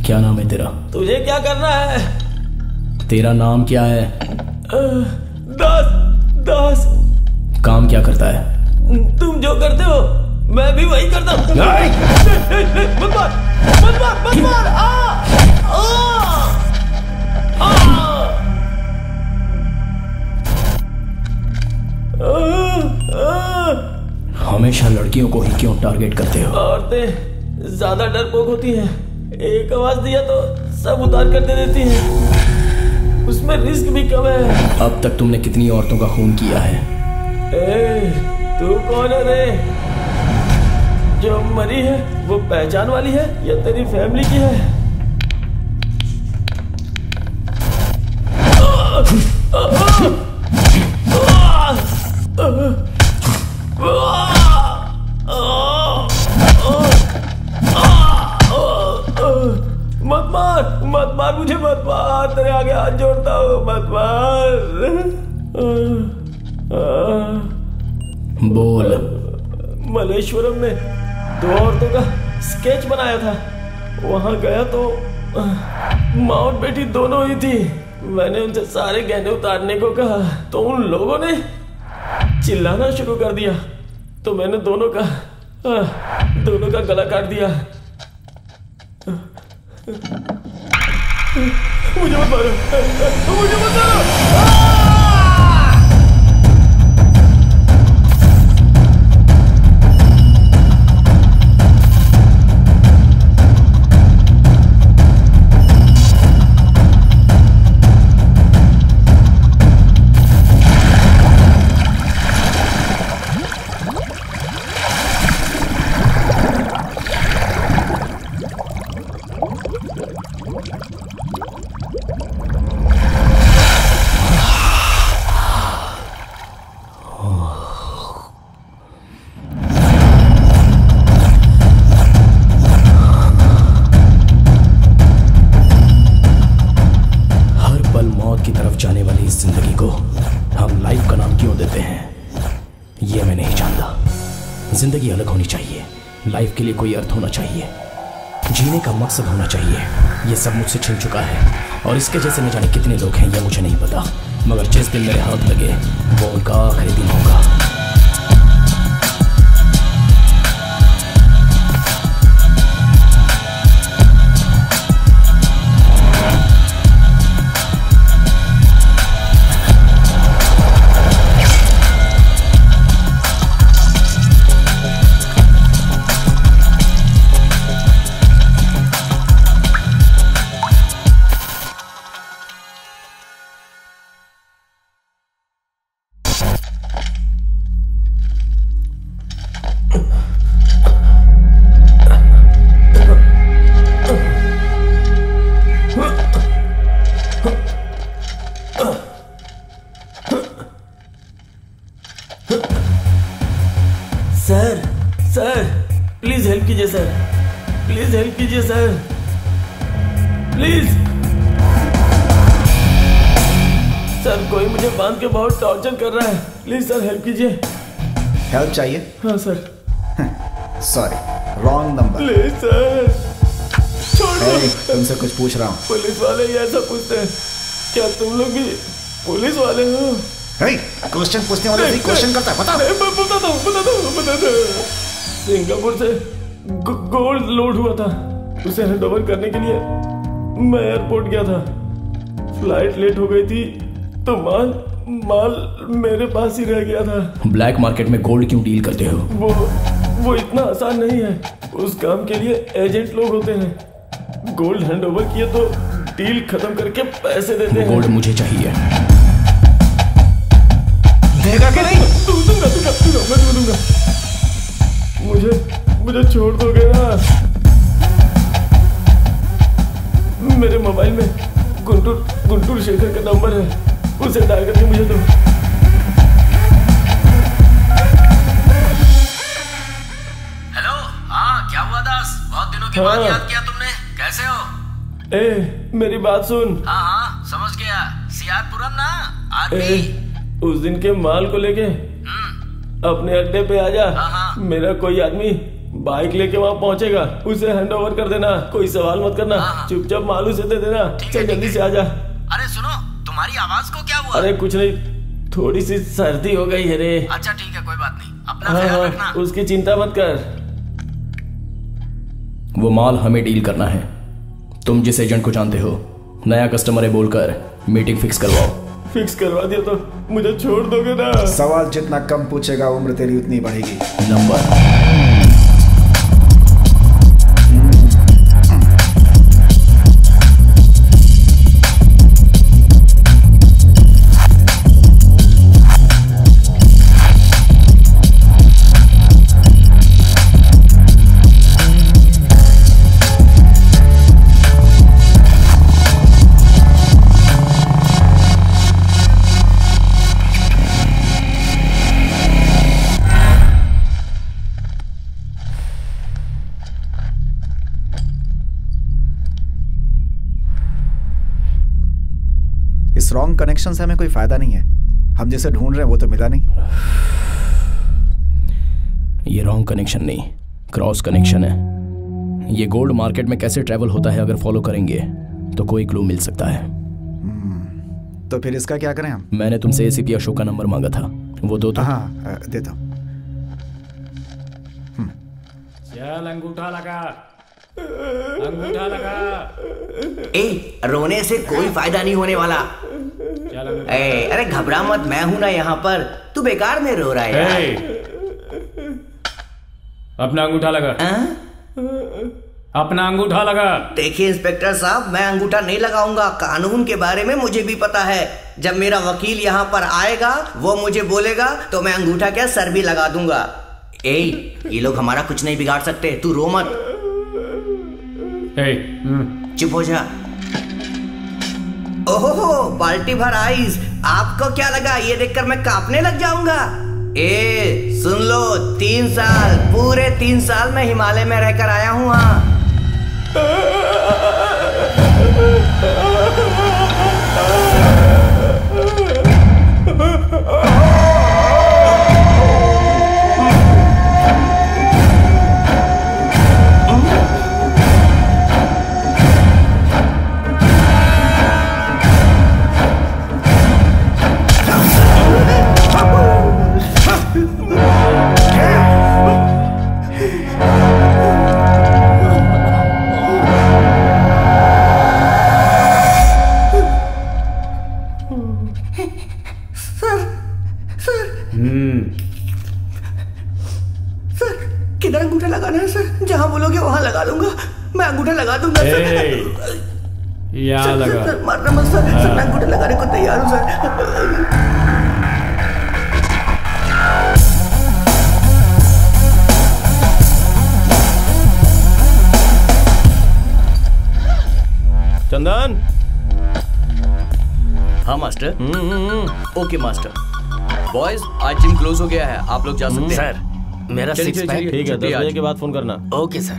क्या नाम है तेरा? तुझे क्या करना है? तेरा नाम क्या है? दास। दास। काम क्या करता है? तुम जो करते हो मैं भी वही करता हूँ। मत मार, मत मार, मत मार। हमेशा लड़कियों को ही क्यों टारगेट करते हो? औरतें ज्यादा डरपोक होती हैं। एक आवाज दिया तो सब उतार कर दे देती हैं। उसमें रिस्क भी कम है। अब तक तुमने कितनी औरतों का खून किया है? तू कौन है रे? जो मरी है वो पहचान वाली है या तेरी फैमिली की है? मत मार, मत मार मुझे, मत मार। तेरे आगे हाथ जोड़ता हूँ, मत मार। बोल। मलेश्वरम में 2 औरतों का स्केच बनाया था। वहां गया तो माँ और बेटी दोनों ही थी। मैंने उनसे सारे गहने उतारने को कहा तो उन लोगों ने चिल्लाना शुरू कर दिया। तो मैंने दोनों का गला काट दिया। मुझे मत मारो, मुझे मत मारो। की तरफ जाने वाली इस जिंदगी को हम लाइफ का नाम क्यों देते हैं, ये मैं नहीं जानता। जिंदगी अलग होनी चाहिए, लाइफ के लिए कोई अर्थ होना चाहिए, जीने का मकसद होना चाहिए। ये सब मुझसे छिन चुका है और इसके जैसे न जाने कितने लोग हैं, ये मुझे नहीं पता। मगर जिस दिन मेरे हाथ लगे वो उनका आखिरी दिन होगा। सर, सर प्लीज हेल्प कीजिए सर, प्लीज हेल्प कीजिए सर, प्लीज। सर कोई मुझे बांध के बहुत टॉर्चर कर रहा है, प्लीज सर हेल्प कीजिए। हेल्प चाहिए? हाँ sir. Sorry, wrong number. Please sir छोड़ दो। तुमसे कुछ पूछ रहा हूँ। पुलिस वाले ही ऐसा पूछते हैं, क्या तुम लोग भी पुलिस वाले हो? क्वेश्चन पूछने वाले से क्वेश्चन करता है, बता। बताता हूँ। सिंगापुर से गोल्ड लोड हुआ था, उसे हैंडओवर करने के लिए मैं एयरपोर्ट गया था। फ्लाइट लेट हो गई थी तो माल मेरे पास ही रह गया था। ब्लैक मार्केट में गोल्ड क्यों डील करते हो? वो इतना आसान नहीं है। उस काम के लिए एजेंट लोग होते हैं। गोल्ड हैंडओवर किए तो डील खत्म करके पैसे देते हैं। गोल्ड मुझे चाहिए। देगा कि नहीं? दूंगा। मुझे छोड़ दोगे ना? मेरे मोबाइल में गुंटूर शेखर का नंबर है, उसे डायल करके मुझे दो। हेलो, हाँ क्या हुआ दास? बहुत दिनों के बाद याद किया तुमने, कैसे हो? मेरी बात सुन। हाँ समझ गया, सियारपुरम ना आदमी। उस दिन के माल को लेके अपने अड्डे पे आ जा। मेरा कोई आदमी बाइक लेके वहाँ पहुँचेगा, उसे हैंड ओवर कर देना, कोई सवाल मत करना, हाँ। चुपचाप मालू से दे देना। चल जल्दी से आजा। अरे सुनो, तुम्हारी आवाज को क्या हुआ? अरे कुछ नहीं, थोड़ी सी सर्दी हो गई है रे। अच्छा ठीक है, कोई बात नहीं, अपना हाँ ख्याल हाँ, रखना। उसकी चिंता मत कर। वो माल हमें डील करना है। तुम जिस एजेंट को जानते हो, नया कस्टमर है बोलकर मीटिंग फिक्स करवाओ। फिक्स करवा दिया तो मुझे छोड़ दोगे ना? सवाल जितना कम पूछेगा उम्र तेरी उतनी बढ़ेगी। नंबर इस रॉन्ग कनेक्शन से हमें कोई फायदा नहीं है। हम जिसे ढूंढ रहे हैं वो तो मिला नहीं। ये रॉन्ग कनेक्शन नहीं, क्रॉस कनेक्शन है। ये गोल्ड मार्केट में कैसे ट्रैवल होता है अगर फॉलो करेंगे तो कोई क्लू मिल सकता है। तो फिर इसका क्या करें हम? मैंने तुमसे एसीपी अशोक का नंबर मांगा था, वो दो तो। हाँ देता हूँ। चल अंगूठा लगा, अंगूठा लगा। ए, रोने से कोई फायदा नहीं होने वाला। चल अंगूठा। ए, अरे घबरा मत, मैं हूं ना यहाँ पर, तू बेकार में रो रहा है यार। अपना अंगूठा लगा। अपना अंगूठा लगा। देखिए इंस्पेक्टर साहब, मैं अंगूठा नहीं लगाऊंगा। कानून के बारे में मुझे भी पता है। जब मेरा वकील यहाँ पर आएगा, वो मुझे बोलेगा तो मैं अंगूठा क्या सर भी लगा दूंगा। ए, ये लोग हमारा कुछ नहीं बिगाड़ सकते, तू रो मत। चुप हो जा। ओहो, बाल्टी भर आइस। आपको क्या लगा ये देखकर मैं कांपने लग जाऊंगा? ए, सुन लो, 3 साल, पूरे 3 साल मैं हिमालय में रहकर आया हूं। हाँ, किधर अंगूठा लगाना है सर? जहां बोलोगे वहां लगा दूंगा। मैं अंगूठा लगा दूंगा सर। यहाँ लगा। सर मारना मत सर। सर मैं अंगूठा लगाने को तैयार हूं सर। चंदन। हाँ मास्टर। Okay master. बॉयज, आज जिम क्लोज हो गया है, आप लोग जा सकते हैं। सर, मेरा चलिए, 6 चलिए, पैक। ठीक है, 10 बजे के बाद फोन करना। Okay sir.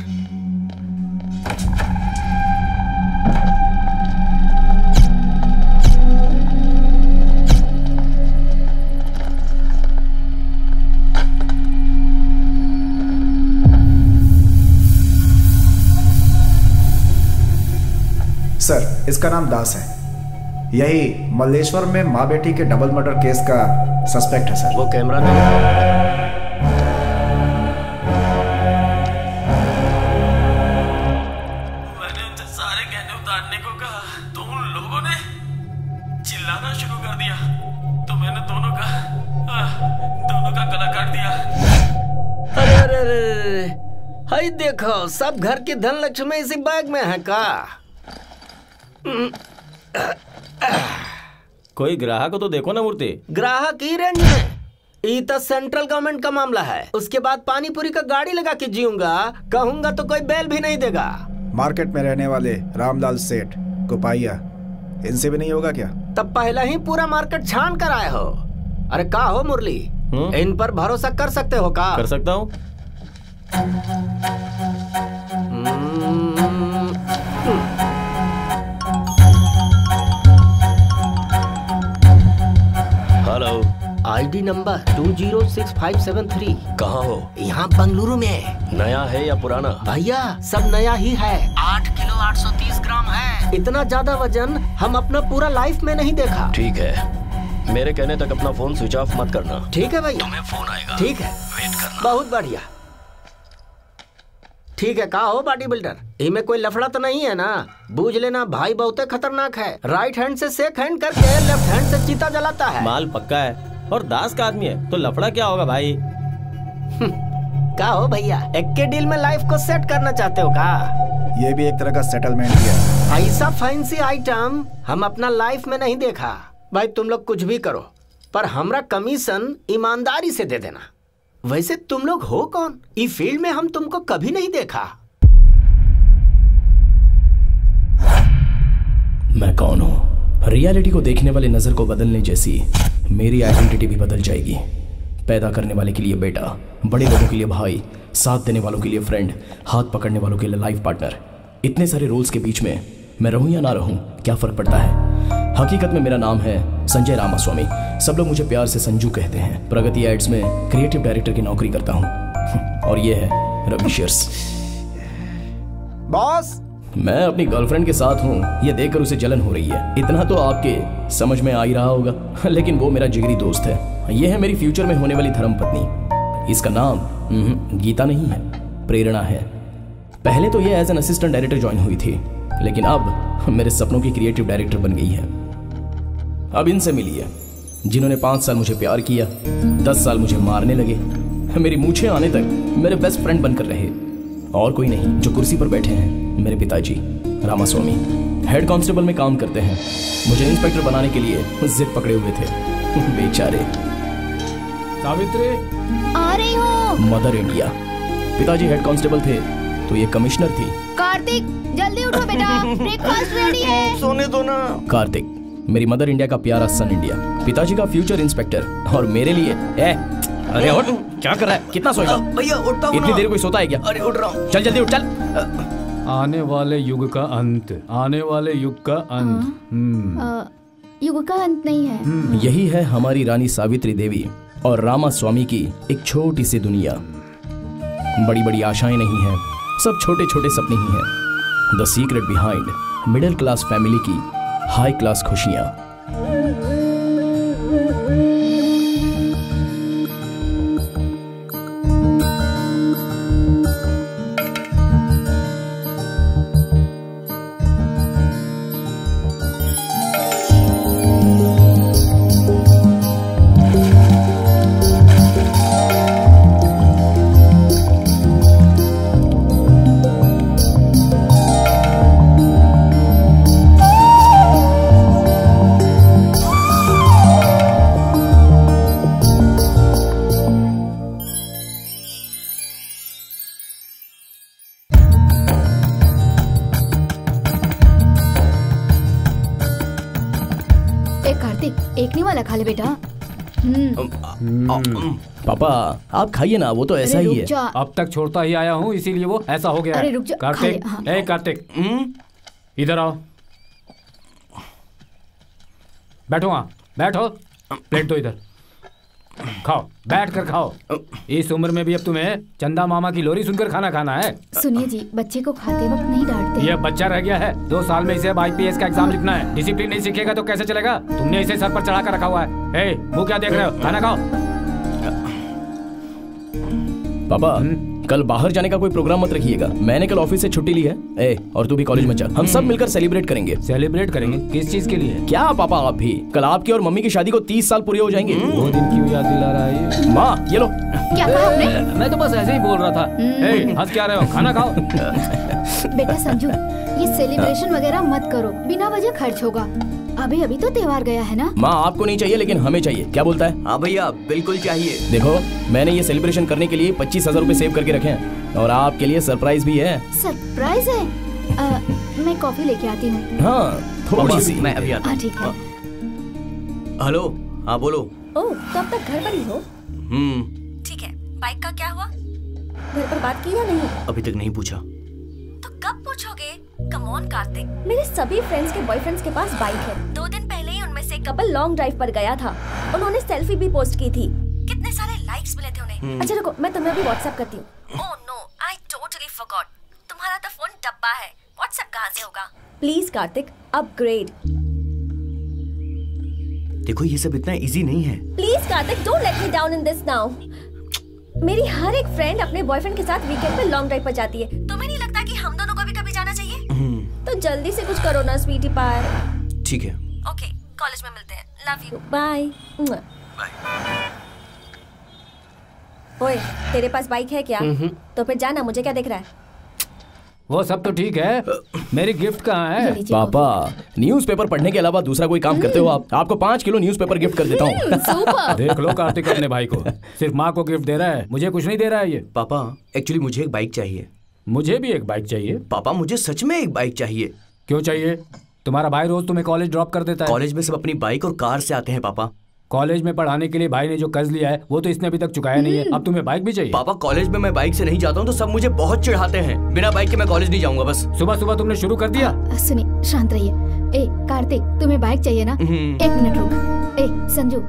सर, इसका नाम दास है। यही मल्लेश्वर में माँ बेटी के डबल मर्डर केस का सस्पेक्ट है सर। वो कैमरा दे। मैंने उनसे सारे गहने उतारने को कहा तो उन लोगों ने चिल्लाना शुरू कर दिया, तो मैंने दोनों का गला काट दिया। अरे अरे अरे, हाय देखो, सब घर की धन लक्ष्मी इसी बैग में है का? कोई ग्राहक को तो देखो ना मूर्ति। ग्राहक ही रेंज में। ये तो सेंट्रल गवर्नमेंट का मामला है। उसके बाद पानी पूरी का गाड़ी लगा के जीऊंगा, कहूंगा तो कोई बेल भी नहीं देगा। मार्केट में रहने वाले रामलाल सेठ, गोपाइया, इनसे भी नहीं होगा क्या? तब पहले ही पूरा मार्केट छान कर आए हो। अरे का हो मुरली, इन पर भरोसा कर सकते हो का? कर सकता हूँ। Hello, ID OD number 206573। कहाँ हो? यहाँ बंगलुरु में। नया है या पुराना? भैया सब नया ही है। 8 किलो 830 ग्राम है। इतना ज्यादा वजन हम अपना पूरा लाइफ में नहीं देखा। ठीक है, मेरे कहने तक अपना फोन स्विच ऑफ मत करना। ठीक है भैया, तुम्हें फोन आएगा। ठीक है, वेट करना। बहुत बढ़िया। ठीक है, कहा हो बॉडी बिल्डर, इनमें कोई लफड़ा तो नहीं है ना? बूझ लेना भाई बहुत खतरनाक है। राइट हैंड से शेक हैंड करके लेफ्ट हैंड से चीता जलाता है। माल पक्का है और दास का आदमी है तो लफड़ा क्या होगा भाई? क्या हो भैया, एक के डील में लाइफ को सेट करना चाहते हो का? ये भी एक तरह का सेटलमेंट ही है। ऐसा फैंसी आइटम हम अपना लाइफ में नहीं देखा। भाई तुम लोग कुछ भी करो पर हमरा कमीशन ईमानदारी से दे देना। वैसे तुम लोग हो कौन? इस फील्ड में हम तुमको कभी नहीं देखा। मैं कौन हूँ? रियलिटी को देखने वाले नजर को बदलने जैसी मेरी आइडेंटिटी भी बदल जाएगी। पैदा करने वाले के लिए बेटा, बड़े लोगों के लिए भाई, साथ देने वालों के लिए फ्रेंड, हाथ पकड़ने वालों के लिए लाइफ पार्टनर। इतने सारे रोल्स के बीच में मैं रहूं या ना रहूं, क्या फर्क पड़ता है? हकीकत में मेरा नाम है संजय रामास्वामी। सब लोग मुझे प्यार से संजू कहते हैं। प्रगति एड्स में क्रिएटिव डायरेक्टर की नौकरी करता हूं। और ये है रवि शेयर्स। बॉस, मैं अपनी गर्लफ्रेंड के साथ हूँ, ये देखकर उसे जलन हो रही है। इतना तो आपके समझ में आ ही रहा होगा। लेकिन वो मेरा जिगरी दोस्त है। ये है मेरी फ्यूचर में होने वाली धर्मपत्नी। इसका नाम गीता नहीं है, प्रेरणा है। पहले तो ये as an assistant director join हुई थी, लेकिन अब मेरे सपनों की क्रिएटिव डायरेक्टर बन गई है। अब इनसे मिलिए जिन्होंने 5 साल मुझे प्यार किया, 10 साल मुझे मारने लगे, मेरी मूछें आने तक मेरे बेस्ट फ्रेंड बनकर रहे। और कोई नहीं, जो कुर्सी पर बैठे हैं मेरे पिताजी रामास्वामी। हेड कांस्टेबल में काम करते हैं। मुझे इंस्पेक्टर बनाने के लिए जिद पकड़े हुए थे, बेचारे। सावित्री, आ रही हूँ। Mother India. पिताजी हेड कांस्टेबल थे तो ये कमिश्नर थी। कार्तिक जल्दी उठो बेटा, ब्रेकफास्ट रेडी है। सोने दो ना। कार्तिक, मेरी मदर इंडिया का प्यारा सन इंडिया। पिताजी का फ्यूचर इंस्पेक्टर और मेरे लिए अरे उठ, क्या कर रहा है? कितना सोएगा? भैया उठता हूँ। इतनी देर कोई सोता है क्या? अरे उठ रहा हूँ। चल जल्दी उठ, चल। आने वाले युग का अंत, आने वाले युग का अंत। युग का अंत नहीं है। यही है हमारी रानी सावित्री देवी और रामास्वामी की एक छोटी सी दुनिया। बड़ी बड़ी आशाएं नहीं हैं, सब छोटे छोटे सपने ही हैं। The secret behind middle class family की हाई क्लास खुशियां। एक नहीं वाला खा ले बेटा। पापा आप खाइए ना, वो तो ऐसा ही है। अब तक छोड़ता ही आया हूँ, इसीलिए वो ऐसा हो गया। अरे रुक जा, कार्तिक, हाँ। ए कार्तिक, इधर आओ। बैठो वहाँ, बैठो। प्लेट दो इधर, खाओ, बैठ कर खाओ। इस उम्र में भी अब तुम्हें चंदा मामा की लोरी सुनकर खाना खाना है। सुनिए जी, बच्चे को खाते वक्त नहीं डांटते। ये बच्चा रह गया है, 2 साल में इसे अब IPS का एग्जाम लिखना है। डिसिप्लिन नहीं सीखेगा तो कैसे चलेगा? तुमने इसे सर पर चढ़ा कर रखा हुआ है। मुंह क्या देख रहे हो? खाना खाओ। पापा कल बाहर जाने का कोई प्रोग्राम मत रखिएगा। मैंने कल ऑफिस से छुट्टी ली है। और तू भी कॉलेज में चल, हम सब मिलकर सेलिब्रेट करेंगे। सेलिब्रेट करेंगे? किस चीज के लिए? क्या पापा आप भी? कल आपकी और मम्मी की शादी को 30 साल पूरे हो जाएंगे। वो दिन क्यों याद दिला रहा है ये? माँ ये लो। क्या कहा आपने? मैं तो बस ऐसे ही बोल रहा था। हंस क्या रहे हो? खाना खाओ। बेटा संजू, ये सेलिब्रेशन वगैरह मत करो, बिना वजह खर्च होगा। अभी अभी तो त्योहार गया है ना। माँ आपको नहीं चाहिए लेकिन हमें चाहिए, क्या बोलता है? हाँ भैया बिल्कुल चाहिए। देखो मैंने ये सेलिब्रेशन करने के लिए 25,000 रूपए सेव करके रखे हैं और आपके लिए सरप्राइज भी है। सरप्राइज है? मैं कॉफी लेके आती हूँ। हाँ थोड़ी सी। मैं अभी आता हूँ। ठीक है। हेलो, हाँ बोलो। ओह, तो अब तक घर पर ही हो? ठीक है, बाइक का क्या हुआ? घर पर बात की या नहीं? अभी तक नहीं पूछा। तो कब पूछोगे? कम ऑन कार्तिक, मेरे सभी फ्रेंड्स के बॉयफ्रेंड्स के पास बाइक है। 2 दिन पहले ही उनमें से कपल लॉन्ग ड्राइव पर गया था। उन्होंने सेल्फी भी पोस्ट की थी, कितने सारे लाइक्स मिले थे उन्हें। अच्छा रुको, मैं तुम्हें अभी व्हाट्सएप करती हूँ। Oh no, I totally forgot, तुम्हारा तो फोन डब्बा है, व्हाट्सएप कहाँ से होगा। Please Karthik, upgrade. देखो ये सब इतना इजी नहीं है। Please Karthik, don't let me down in this now. मेरी हर एक फ्रेंड अपने बॉयफ्रेंड के साथ वीकेंड पे लॉन्ग ड्राइव पर जाती है, तुम्हें नहीं लगता कि हम दोनों को भी कभी जाना चाहिए? तो जल्दी से कुछ करो ना स्वीटी पार। ठीक है। ओके, कॉलेज में मिलते हैं। Love you, bye. ओए, तेरे पास बाइक है क्या? तो फिर जाना, मुझे क्या दिख रहा है? वो सब तो ठीक है, मेरी गिफ्ट कहाँ है? पापा, न्यूज़पेपर पढ़ने के अलावा दूसरा कोई काम करते हो आप? आपको 5 किलो न्यूज़पेपर गिफ्ट कर देता हूँ। देख लो कार्तिक अपने भाई को, सिर्फ माँ को गिफ्ट दे रहा है, मुझे कुछ नहीं दे रहा है ये। पापा एक्चुअली मुझे एक बाइक चाहिए। मुझे भी एक बाइक चाहिए। पापा मुझे सच में एक बाइक चाहिए। क्यों चाहिए? तुम्हारा भाई रोज तुम्हें कॉलेज ड्रॉप कर देता है। कॉलेज में सब अपनी बाइक और कार से आते हैं पापा। कॉलेज में पढ़ाने के लिए भाई ने जो कर्ज लिया है वो तो इसने अभी तक चुकाया नहीं है, अब तुम्हें बाइक भी चाहिए? पापा कॉलेज में मैं बाइक से नहीं जाता हूँ तो सब मुझे बहुत चिढ़ाते हैं, बिना बाइक के मैं कॉलेज नहीं जाऊंगा बस। सुबह सुबह तुमने शुरू कर दिया। सुनिए, शांत रहिए। ए कार्तिक, तुम्हें बाइक चाहिए ना? 1 मिनट रुक। ए संजू,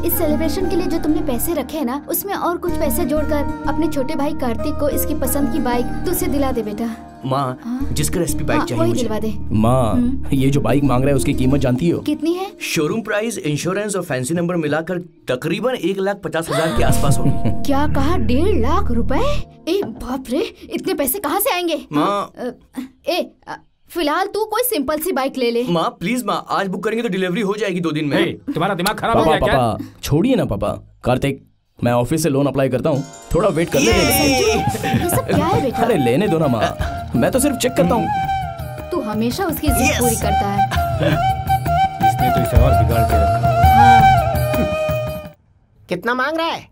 इस सेलिब्रेशन के लिए जो तुमने पैसे रखे हैं ना, उसमें और कुछ पैसे जोड़कर अपने छोटे भाई कार्तिक को इसकी पसंद की बाइक तो उसे दिला दे बेटा। माँ, जिसका रेसिपी बाइक चाहिए वही मुझे। दिलवा दे। माँ, ये जो बाइक मांग रहा है उसकी कीमत जानती हो? कितनी है? शोरूम प्राइस, इंश्योरेंस और फैंसी नंबर मिलाकर तकरीबन 1,50,000 के आसपास होगी। क्या कहा? 1.5 लाख रुपए? ए बाप रे, इतने पैसे कहाँ से आएंगे? माँ, फिलहाल तू कोई सिंपल सी बाइक ले ले। माँ प्लीज माँ, आज बुक करेंगे तो डिलीवरी हो जाएगी 2 दिन में। तुम्हारा दिमाग खराब हो गया क्या? पापा छोड़िए ना पापा। कार्तिक, मैं ऑफिस से लोन अप्लाई करता हूँ, थोड़ा वेट कर ले। ये सब क्या है बेटा? अरे लेने दो ना माँ, मैं तो सिर्फ चेक करता हूँ। तू हमेशा उसकी जिद पूरी करता है। इसने तो इसे और बिगाड़ के रखा। कितना मांग रहा है?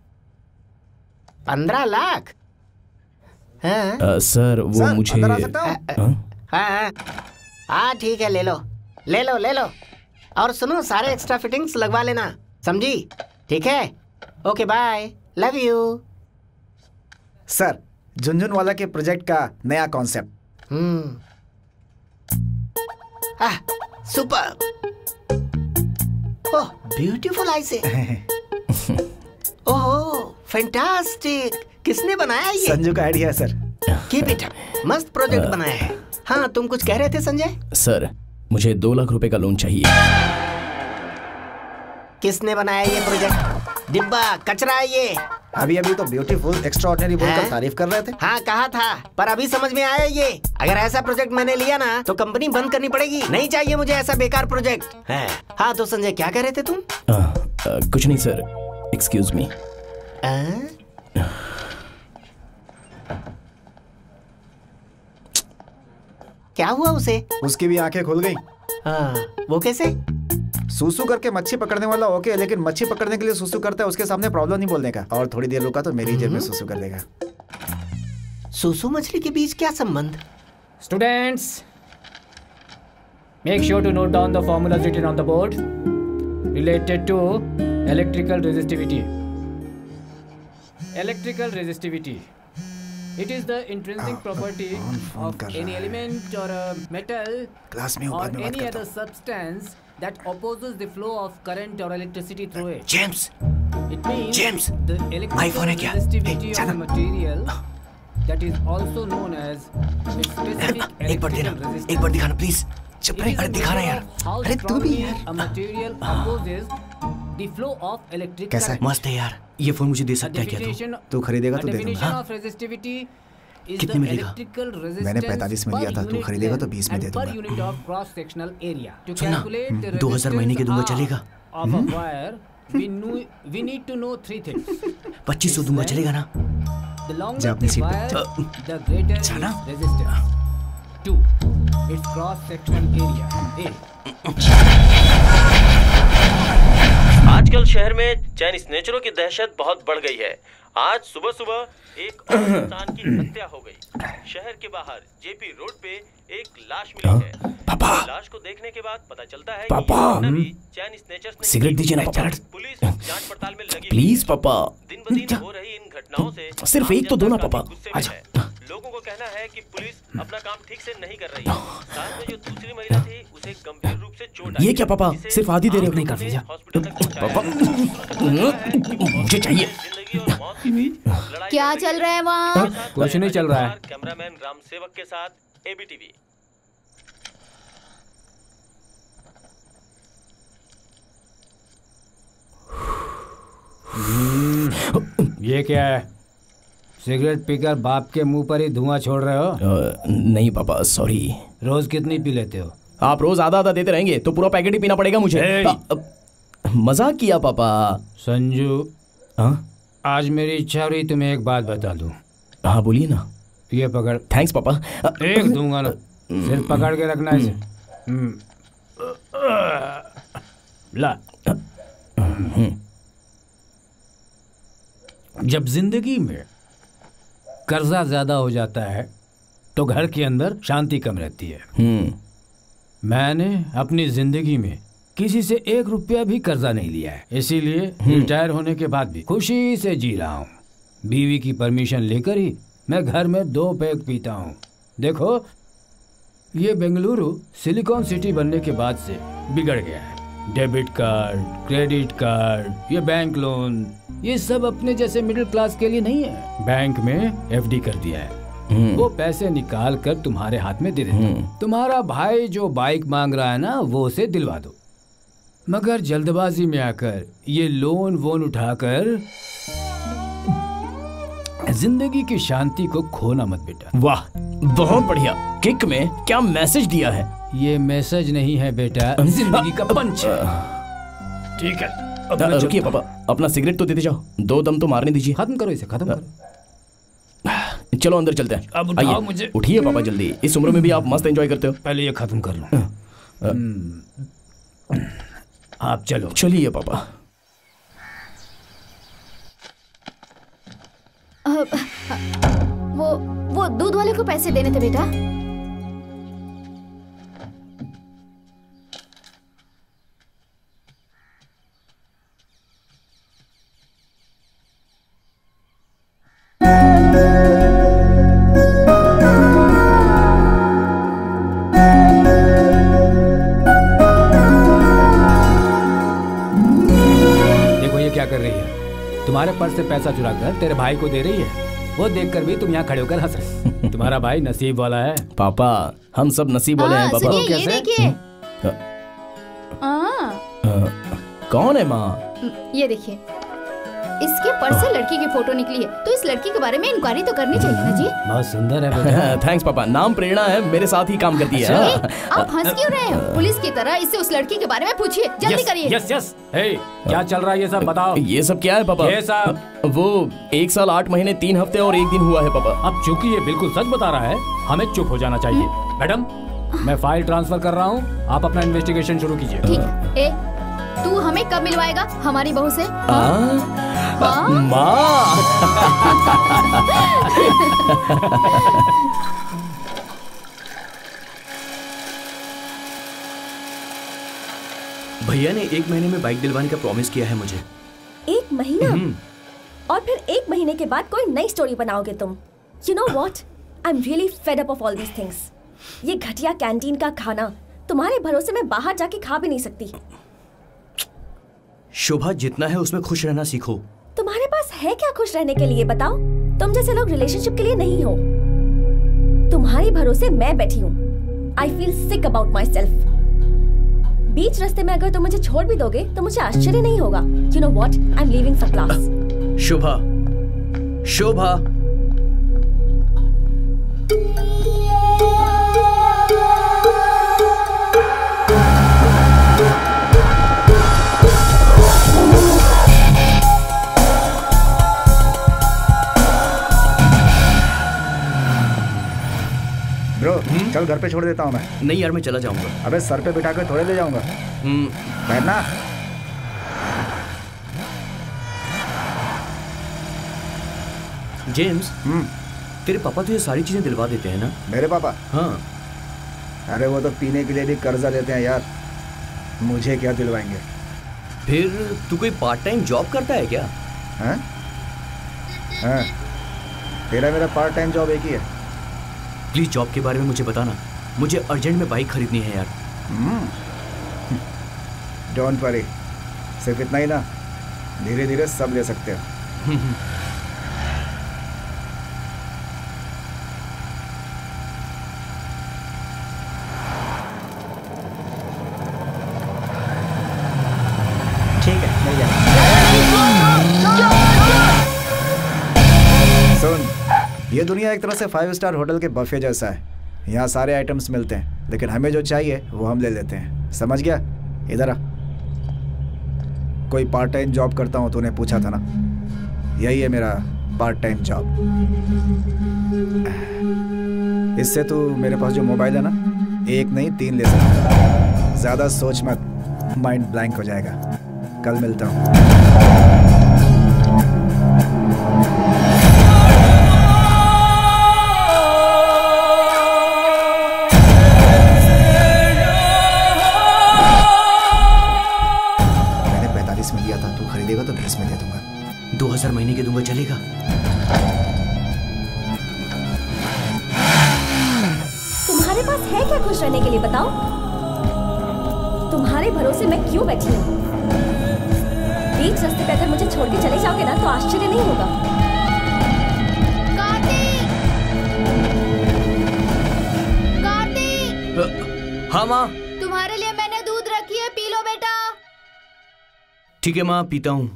15 लाख? सर वो सर, मुझे अंदर आ सकता हूं? हाँ ठीक है, ले लो ले लो ले लो। और सुनो, सारे एक्स्ट्रा फिटिंग्स लगवा लेना, समझी? ठीक है, okay bye, love you. Sir, Jhunjhunwala के प्रोजेक्ट का नया concept. Super, oh beautiful I say. Oh fantastic, किसने बनाया ये? संजू का आइडिया है सर। कीप इट अप, मस्त प्रोजेक्ट बनाया है। हाँ तुम कुछ कह रहे थे संजय? सर, मुझे 2 लाख रुपए का लोन चाहिए। किसने बनाया ये प्रोजेक्ट? डिब्बा कचरा है ये। अभी तो ब्यूटीफुल एक्स्ट्राऑर्डिनरी बोलकर तारीफ कर रहे थे। हाँ कहा था, पर अभी समझ में आया ये। अगर ऐसा प्रोजेक्ट मैंने लिया ना तो कंपनी बंद करनी पड़ेगी। नहीं चाहिए मुझे ऐसा बेकार प्रोजेक्ट है। हाँ तो संजय क्या कह रहे थे तुम? कुछ नहीं सर, एक्सक्यूज मी। क्या हुआ उसे? उसकी भी आंखें खुल गई। वो कैसे? सूसू करके मच्छी पकड़ने वाला ओके, लेकिन मच्छी पकड़ने के लिए सूसू करता है, उसके सामने प्रॉब्लम नहीं बोलने का। और थोड़ी देर रुका तो मेरी जेब में सूसू कर देगा। सूसू मछली के बीच क्या संबंध? Students, make sure to note down the formulas written on the board related to electrical resistivity. Electrical resistivity. It is the intrinsic property of any element or a metal or any other substance that opposes the flow of current or electricity through it. James, It means James, the electrical resistivity of a material that is also known as its specific एक बार देना, electrical resistance. एक बार दिखाना please. चुप रहे, अरे दिखाना यार। अरे तू भी यार। A material opposes the flow of electric कैसा है? current. मस्त है यार, ये फोन मुझे दे सकता है क्या तू खरीदेगा तो A दे दूंगा। definition of resistivity is कितने the मिलेगा? electrical resistance मैंने 45 में लिया था, तू per खरीदेगा unit तो 20 में length दे and per दूंगा। unit of cross sectional area. To सुनना, calculate the 2000 महीने के दूंगा, resistance चलेगा? of a wire, we need to know 3 things. 2500 दूंगा, चलेगा ना? The longer जा अपनी the सीट पे। wire, the greater its जाना? resistance. 2. Its cross sectional area. आजकल शहर में चैन स्नेचरों की दहशत बहुत बढ़ गई है। आज सुबह सुबह एक और इंसान की हत्या हो गई। शहर के बाहर जेपी रोड पे एक लाश मिली है। पापा, लाश को देखने के बाद पता चलता है पापा, कि चैन स्नेचर्स ने सिगरेट दीजिए ना पापा। पुलिस जांच पड़ताल में लगी। प्लीज पापा, दिन ब दिन हो रही इन घटनाओं से सिर्फ एक तो दो ना पापा। गुस्से में आजा। है। लोगों को कहना है कि पुलिस अपना काम ठीक से नहीं कर रही है। साथ में जो दूसरी महिला थी उसे गंभीर रूप से चोट आई। ये क्या पापा, सिर्फ आधी देर नहीं काफी जा पापा, मुझे चाहिए। क्या चल रहा है वहाँ? कुछ नहीं चल रहा है। कैमरामैन राम सेवक के साथ ABTV। ये क्या है? सिगरेट पीकर बाप के मुंह पर ही धुआं छोड़ रहे हो? नहीं पापा, सॉरी। रोज कितनी पी लेते हो? आप रोज आधा आधा देते रहेंगे तो पूरा पैकेट ही पीना पड़ेगा मुझे। मजाक किया पापा। संजू, हाँ आज मेरी इच्छा रही तुम्हें एक बात बता दूं। हाँ बोलिए ना। ये पकड़। थैंक्स पापा। एक दूंगा ना, सिर्फ पकड़ के रखना इसे। ला। जब जिंदगी में कर्जा ज्यादा हो जाता है तो घर के अंदर शांति कम रहती है। मैंने अपनी जिंदगी में किसी से 1 रुपया भी कर्जा नहीं लिया है, इसीलिए रिटायर होने के बाद भी खुशी से जी रहा हूँ। बीवी की परमिशन लेकर ही मैं घर में 2 पैग पीता हूँ। देखो, ये बेंगलुरु सिलिकॉन सिटी बनने के बाद से बिगड़ गया है। डेबिट कार्ड, क्रेडिट कार्ड, ये बैंक लोन, ये सब अपने जैसे मिडिल क्लास के लिए नहीं है। बैंक में FD कर दिया है, वो पैसे निकाल कर तुम्हारे हाथ में दे देता। तुम्हारा भाई जो बाइक मांग रहा है ना, वो उसे दिलवा दो। मगर जल्दबाजी में आकर ये लोन वोन उठाकर जिंदगी की शांति को खोना मत बेटा। वाह, बहुत बढ़िया। किक में क्या मैसेज दिया है? ये मैसेज नहीं है बेटा, जिंदगी का पंच है। ठीक है, रुकिए पापा, अपना सिगरेट तो देते जाओ, 2 दम तो मारने दीजिए। खत्म करो इसे, खत्म करो। चलो अंदर चलते हैं। अब उठाओ मुझे। उठिए पापा जल्दी, इस उम्र में भी आप मस्त एंजॉय करते हो। पहले ये खत्म कर लो। आप चलो। चलिए पापा। वो दूध वाले को पैसे देने थे बेटा। देखो ये क्या कर रही है, तुम्हारे पर्स से पैसा चुरा कर तेरे भाई को दे रही है। वो देखकर भी तुम यहाँ खड़े होकर हंस रहे। तुम्हारा भाई नसीब वाला है। पापा, हम सब नसीब वाले हैं पापा। ये देखिए। कौन है माँ? ये देखिए, इसके पर्स से लड़की की फोटो निकली है, तो इस लड़की के बारे में इंक्वायरी तो करनी चाहिए ना जी। बहुत सुंदर है बेटा। थैंक्स पापा। नाम प्रेरणा है, मेरे साथ ही काम करती है। आप हंस क्यों रहे हो? पुलिस की तरह इससे उस लड़की के बारे में पूछिए, जल्दी करिए। Yes yes. क्या चल रहा है ये सब बताओ। ये सब क्या है पापा? ये सब वो 1 साल 8 महीने 3 हफ्ते और 1 दिन हुआ है पापा। अब चूंकि ये बिल्कुल सच बता रहा है, हमें चुप हो जाना चाहिए। मैडम, मैं फाइल ट्रांसफर कर रहा हूँ, आप अपना इन्वेस्टिगेशन शुरू कीजिए। ठीक है। तू हमें कब मिलवाएगा हमारी बहू से? माँ। भैया ने 1 महीने में बाइक दिलवाने का प्रॉमिस किया है मुझे। 1 महीना? और फिर 1 महीने के बाद कोई नई स्टोरी बनाओगे तुम। You know what? I'm really fed up of all these things. ये घटिया कैंटीन का खाना, तुम्हारे भरोसे मैं बाहर जाके खा भी नहीं सकती। शोभा, जितना है उसमें खुश रहना सीखो। तुम्हारे पास है क्या खुश रहने के लिए, बताओ? तुम जैसे लोग रिलेशनशिप के लिए नहीं हो। तुम्हारे भरोसे मैं बैठी हूँ। I feel sick about myself. बीच रास्ते में अगर तुम मुझे छोड़ भी दोगे तो मुझे आश्चर्य नहीं होगा। You know what? I'm leaving for class. Shobha, Shobha. Bro, चल घर पे छोड़ देता हूँ मैं। नहीं यार, मैं चला जाऊंगा। अबे सर पे बिठा कर थोड़े ले जाऊंगा। बैठना। जेम्स, तेरे पापा तो ये सारी चीजें दिलवा देते हैं ना? मेरे पापा? हाँ। अरे वो तो पीने के लिए भी कर्जा लेते हैं यार, मुझे क्या दिलवाएंगे? फिर तू कोई पार्ट टाइम जॉब करता है क्या? हाँ, तेरा मेरा पार्ट टाइम जॉब एक ही है। प्लीज जॉब के बारे में मुझे बताना, मुझे अर्जेंट में बाइक खरीदनी है यार। डोंट वरी, सिर्फ इतना ही ना, धीरे धीरे सब ले सकते हो। ठीक है, मिल जाएगा। सुन, ये दुनिया एक तरह से 5 स्टार होटल के बफे जैसा है। यहाँ सारे आइटम्स मिलते हैं, लेकिन हमें जो चाहिए वो हम ले लेते हैं। समझ गया? इधर आ। कोई पार्ट टाइम जॉब करता हूँ तूने पूछा था ना, यही है मेरा पार्ट टाइम जॉब। इससे तू मेरे पास जो मोबाइल है ना, 1 नहीं 3 ले सकता। ज़्यादा सोच मत, माइंड ब्लैंक हो जाएगा। कल मिलता हूँ। मैंने 45 में दिया था, तू खरीदेगा तो 20 में दे दूंगा। 2000 महीने के दूंगा, चलेगा? तुम्हारे पास है क्या खुश रहने के लिए, बताओ? तुम्हारे भरोसे मैं क्यों बैठी हूँ? बीच रास्ते पे अगर मुझे छोड़ के चले जाओगे ना तो आश्चर्य नहीं होगा। कार्तिक! हाँ माँ। तुम्हारे लिए मैंने दूध रखी है, पी लो बेटा। ठीक है माँ, पीता हूँ।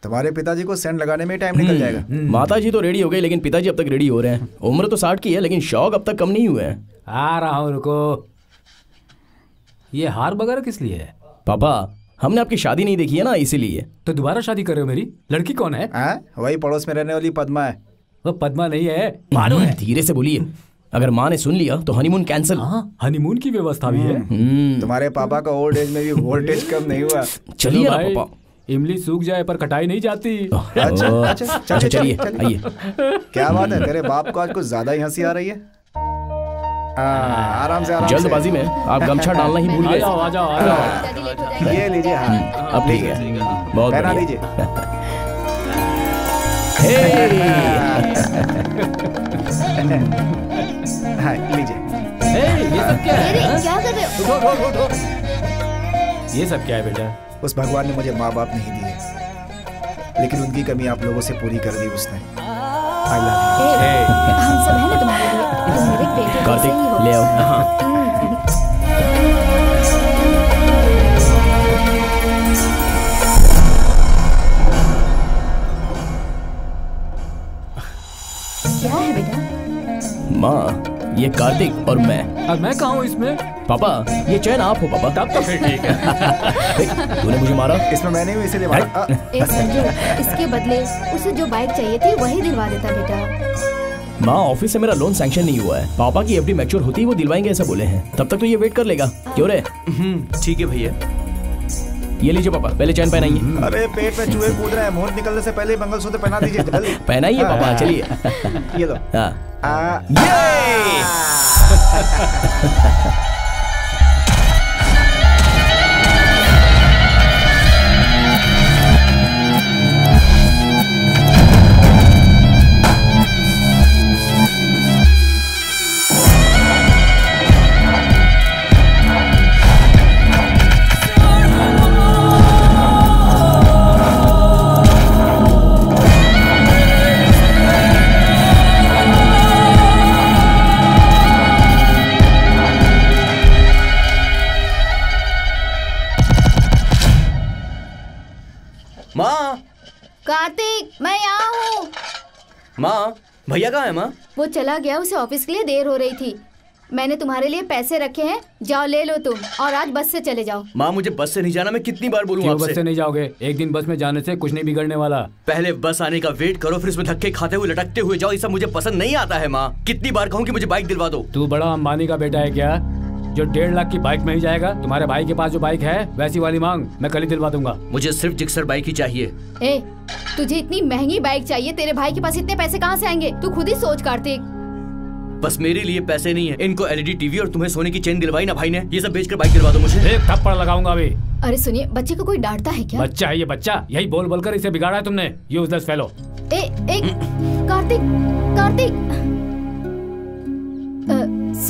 तुम्हारे पिताजी को सेंट लगाने में टाइम निकल जाएगा। माताजी तो रेडी हो गई, लेकिन पिताजी अब तक रेडी हो रहे हैं। उम्र तो 60 की है, लेकिन शौक अब तक कम नहीं हुए हैं। आ रहा हूँ, रुको। ये हार वगैरह किस लिए है? पापा, हमने आपकी शादी नहीं देखी है ना, इसीलिए। तो दोबारा शादी कर रहे हो मेरी? लड़की कौन है? वही पड़ोस में रहने वाली पद्मा है। वो पद्मा नहीं है, मानो है। धीरे से बोलिए, अगर माँ ने सुन लिया तो हनीमून कैंसिल। हनीमून की व्यवस्था भी है। तुम्हारे पापा का ओल्ड एज में भी वोल्टेज कम नहीं हुआ। चलिए ना भाई, पापा। इमली सूख जाए पर कटाई नहीं जाती। अच्छा, चलिए आइए। क्या बात है, तेरे बाप को आज कुछ ज्यादा ही हंसी आ रही है। आराम से, आराम से। जल्दबाजी में आप गमछा डालना ही भूल गए। आ जाओ। ये लीजिए। हाँ, अब ठीक है, बहुत पहना बढ़िया। दीजिए। हाँ, लीजिए। ये सब क्या है? क्या कर रहे हो? ये सब क्या है बेटा? उस भगवान ने मुझे माँ बाप नहीं दिए, लेकिन उनकी कमी आप लोगों से पूरी कर दी उसने। I love you. हम सब है ना तुम्हारे लिए। तुम मेरे बेटे जैसे कार्तिक, ही हो। ले आओ। क्या है बेटा? माँ, ये कार्तिक और मैं। और मैं कहाँ हूँ इसमें? पापा, ये चैन आप हो पापा। तब तो फिर ठीक है। तूने मुझे मारा। इसमें मैंने भी इसीलिए मारा। ए संजू, इसके बदले उसे जो बाइक चाहिए थी वही दिलवा देता बेटा। माँ, ऑफिस से मेरा लोन सैंक्शन नहीं हुआ है। पापा की एफडी मैच्योर होती है, वो दिलवाएंगे ऐसा बोले हैं। तब तक तो ये वेट कर लेगा। क्यों रे? ठीक है भैया। ये लीजिए पापा, पहले चैन पहनाइए। अरे पेट में चूहे कूद रहे हैं, मुहूर्त निकलने से पहले ही मंगलसूत्र पहना दीजिए जल्दी। पहनाइए पापा, चलिए। ये लो। कार्तिक, मैं यहाँ हूँ। माँ, भैया कहाँ है माँ? वो चला गया, उसे ऑफिस के लिए देर हो रही थी। मैंने तुम्हारे लिए पैसे रखे हैं, जाओ ले लो तुम, और आज बस से चले जाओ। माँ, मुझे बस से नहीं जाना, मैं कितनी बार बोलूँ क्यों आपसे? बस से नहीं जाओगे? एक दिन बस में जाने से कुछ नहीं बिगड़ने वाला। पहले बस आने का वेट करो, फिर उसमें धक्के खाते हुए लटकते हुए जाओ। ये सब मुझे पसंद नहीं आता है माँ। कितनी बार कहूँ कि मुझे बाइक दिलवा दो। तू बड़ा अंबानी का बेटा है क्या, जो 1.5 लाख की बाइक में ही जाएगा? तुम्हारे भाई के पास जो बाइक है वैसी वाली मांग, मैं कल ही दिलवा दूंगा। मुझे सिर्फ जिक्सर बाइक ही चाहिए। ए, तुझे इतनी महंगी बाइक चाहिए? तेरे भाई के पास इतने पैसे कहाँ से आएंगे? तू खुद ही सोच कार्तिक। बस मेरे लिए पैसे नहीं है। इनको एलईडी टीवी और तुम्हें सोने की चेन दिलवाई ना भाई ने, ये सब बेचकर बाइक दिलवा दो मुझे। एक थप्पड़ लगाऊंगा अभी। अरे सुनिए, बच्चे को कोई डांटता है क्या? बच्चा है ये बच्चा, यही बोल बोल कर इसे बिगाड़ा है तुमने, यूजलेस फेलो। कार्तिक, कार्तिक,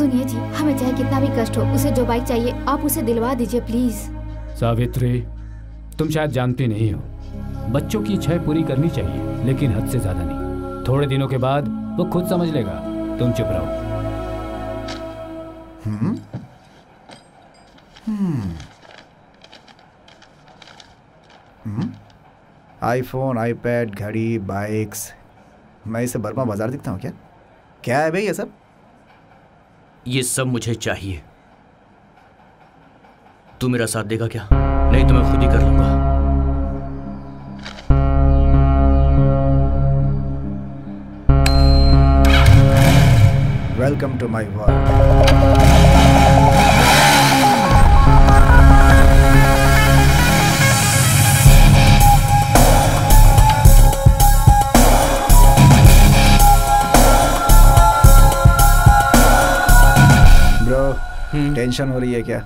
सुनिए जी, हमें चाहे कितना भी कष्ट हो, उसे जो बाइक चाहिए आप उसे दिलवा दीजिए प्लीज। सावित्री, तुम शायद जानती नहीं हो, बच्चों की इच्छाएं पूरी करनी चाहिए, लेकिन हद से ज्यादा नहीं। थोड़े दिनों के बाद वो खुद समझ लेगा, तुम चुप रहो। आईफोन, आईपैड, घड़ी, बाइक्स। मैं इसे बर्मा बाजार दिखता हूँ क्या? क्या है भाई ये सब? ये सब मुझे चाहिए। तू मेरा साथ देगा क्या? नहीं तो मैं खुद ही कर लूंगा। Welcome to my world. Tension हो रही है क्या?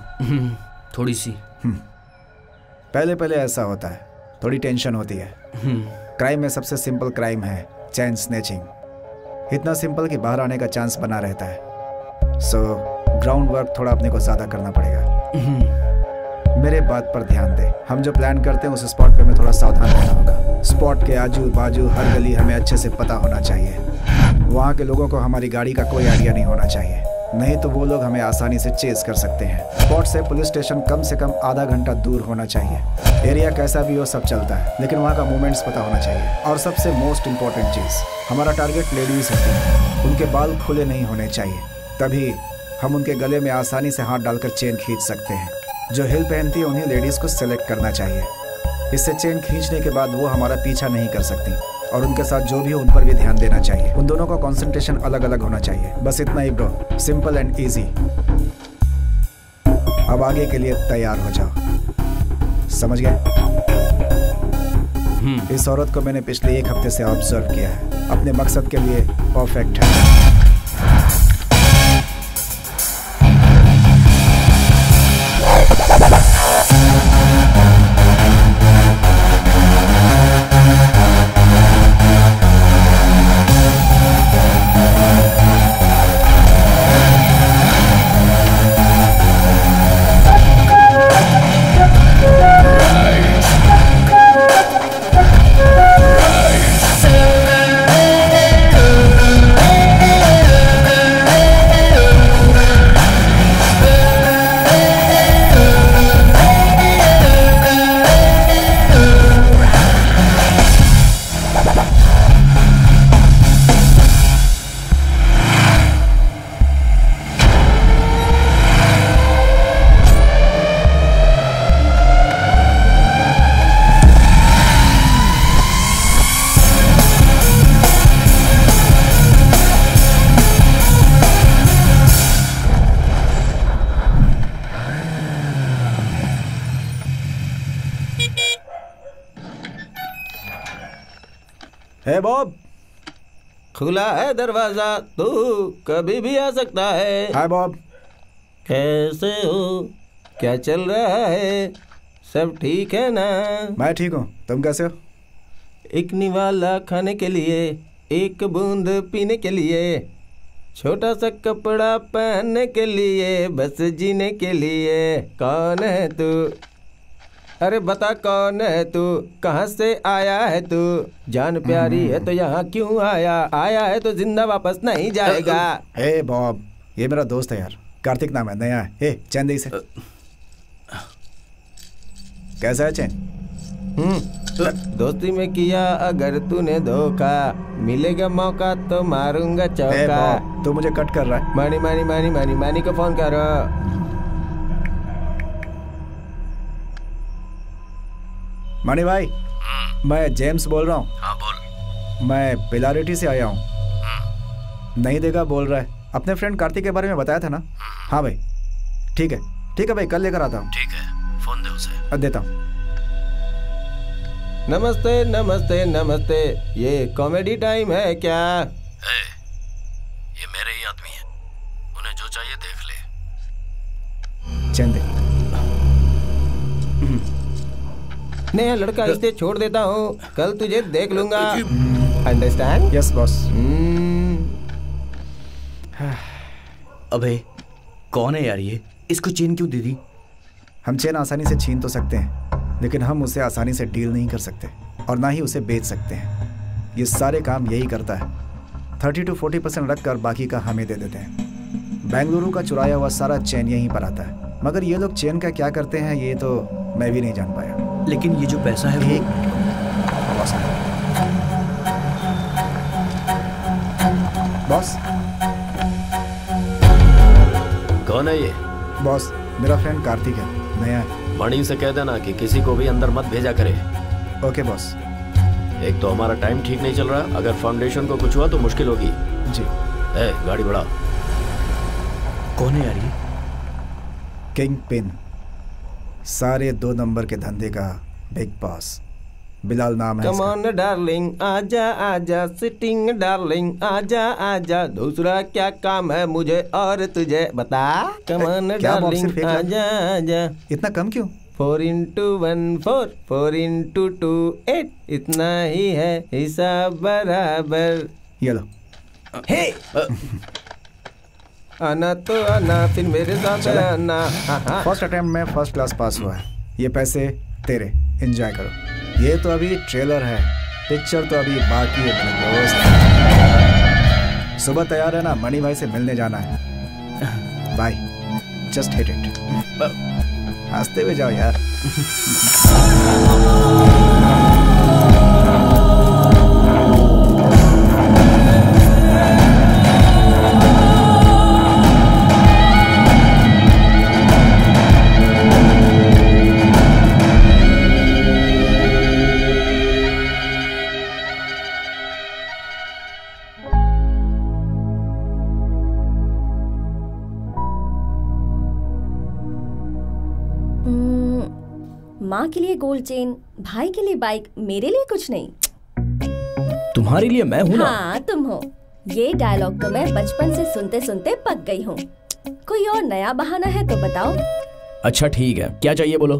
थोड़ी सी। पहले पहले ऐसा होता है, थोड़ी टेंशन होती है। क्राइम में सबसे सिंपल क्राइम है चेन स्नैचिंग। इतना सिंपल कि बाहर आने का चांस बना रहता है। सो ग्राउंड वर्क थोड़ा अपने को ज्यादा करना पड़ेगा। मेरे बात पर ध्यान दे। हम जो प्लान करते हैं उस स्पॉट पे हमें थोड़ा सावधान रहना होगा। स्पॉट के आजू बाजू हर गली हमें अच्छे से पता होना चाहिए। वहाँ के लोगों को हमारी गाड़ी का कोई आइडिया नहीं होना चाहिए, नहीं तो वो लोग हमें आसानी से चेस कर सकते हैं। स्पॉट से पुलिस स्टेशन कम से कम आधा घंटा दूर होना चाहिए। एरिया कैसा भी हो सब चलता है, लेकिन वहाँ का मूवमेंट्स पता होना चाहिए। और सबसे मोस्ट इम्पोर्टेंट चीज़, हमारा टारगेट लेडीज होती है। उनके बाल खुले नहीं होने चाहिए, तभी हम उनके गले में आसानी से हाथ डालकर चेन खींच सकते हैं। जो हिल पहनती है उन्हीं लेडीज़ को सेलेक्ट करना चाहिए। इससे चेन खींचने के बाद वो हमारा पीछा नहीं कर सकती, और उनके साथ जो भी हो उन पर भी ध्यान देना चाहिए। उन दोनों का कंसंट्रेशन अलग अलग होना चाहिए। बस इतना ही ब्रो, सिंपल एंड इजी। अब आगे के लिए तैयार हो जाओ, समझ गए? इस औरत को मैंने पिछले 1 हफ्ते से ऑब्जर्व किया है, अपने मकसद के लिए परफेक्ट है। है बॉब, खुला है दरवाजा, तू कभी भी आ सकता है। हाय बॉब, कैसे हो? क्या चल रहा है? सब ठीक है ना? मैं ठीक हूँ, तुम कैसे हो? एक निवाला खाने के लिए, एक बूंद पीने के लिए, छोटा सा कपड़ा पहनने के लिए, बस जीने के लिए। कौन है तू? अरे बता कौन है तू? कहाँ से आया है तू? जान प्यारी है तो यहाँ क्यों आया? आया है तो जिंदा वापस नहीं जाएगा। हे बॉब, ये मेरा दोस्त है यार, कार्तिक नाम है, नया है। हे चैन दे इसे। कैसा है चैन? दोस्ती में किया अगर तूने धोखा, मिलेगा मौका तो मारूंगा चौका। तू मुझे कट कर रहा है। मानी मानी मानी मानी मानी को फोन करो। मानी भाई, मैं जेम्स बोल रहा हूँ। हाँ बोल। मैं पिलारिटी से आया हूँ। नहीं देगा बोल रहा है। अपने फ्रेंड कार्तिक के बारे में बताया था ना? हाँ भाई, ठीक है भाई, कल लेकर आता हूँ। ठीक है, फोन दे उसे। देता हूँ। नमस्ते नमस्ते नमस्ते, ये कॉमेडी टाइम है क्या? ये मेरे ही आदमी है, उन्हें जो चाहिए देख ले। चैन दे। नया लड़का इसे छोड़ देता हूँ, कल तुझे देख लूंगा। अंडरस्टैंड? Yes boss. अबे कौन है यार ये? इसको चेन क्यों दे दी? हम चेन आसानी से छीन तो सकते हैं, लेकिन हम उसे आसानी से डील नहीं कर सकते और ना ही उसे बेच सकते हैं। ये सारे काम यही करता है। 30 to 40% रख कर बाकी का हमें दे देते हैं। बेंगलुरु का चुराया हुआ सारा चेन यहीं पर आता है, मगर ये लोग चेन का क्या करते हैं ये तो मैं भी नहीं जान पाया। लेकिन ये जो पैसा है एक बॉस। कौन है ये? बॉस मेरा फ्रेंड कार्तिक है, नया है। मणि से कह देना कि किसी को भी अंदर मत भेजा करे। Okay boss. एक तो हमारा टाइम ठीक नहीं चल रहा, अगर फाउंडेशन को कुछ हुआ तो मुश्किल होगी। जी। गाड़ी बढ़ा। कौन है यार ये? किंग पिन, सारे 2 नंबर के धंधे का बिग बॉस। बिलाल नाम है। कम ऑन डार्लिंग आजा आजा, सिटिंग डार्लिंग आजा आजा, दूसरा क्या काम है मुझे और तुझे बता। कम ऑन डार्लिंग आजा आजा। इतना कम क्यों? 4 into 1 4, 4 into 2 8, इतना ही है हिसाब बराबर। ये लो। हे आना तो आना, फिर मेरे साथ आना। फर्स्ट अटेम्प्ट में फर्स्ट क्लास पास हुआ है। ये पैसे तेरे, एंजॉय करो। ये तो अभी ट्रेलर है, पिक्चर तो अभी बाकी है मेरे दोस्त। सुबह तैयार है ना? मणि भाई से मिलने जाना है। Bye, just hit it. हंसते हुए जाओ यार। माँ के लिए गोल्ड चेन, भाई के लिए बाइक, मेरे लिए कुछ नहीं। तुम्हारे लिए मैं हूँ ना। हाँ तुम हो। ये डायलॉग तो मैं बचपन से सुनते सुनते पक गई हूँ। कोई और नया बहाना है तो बताओ। अच्छा ठीक है, क्या चाहिए बोलो।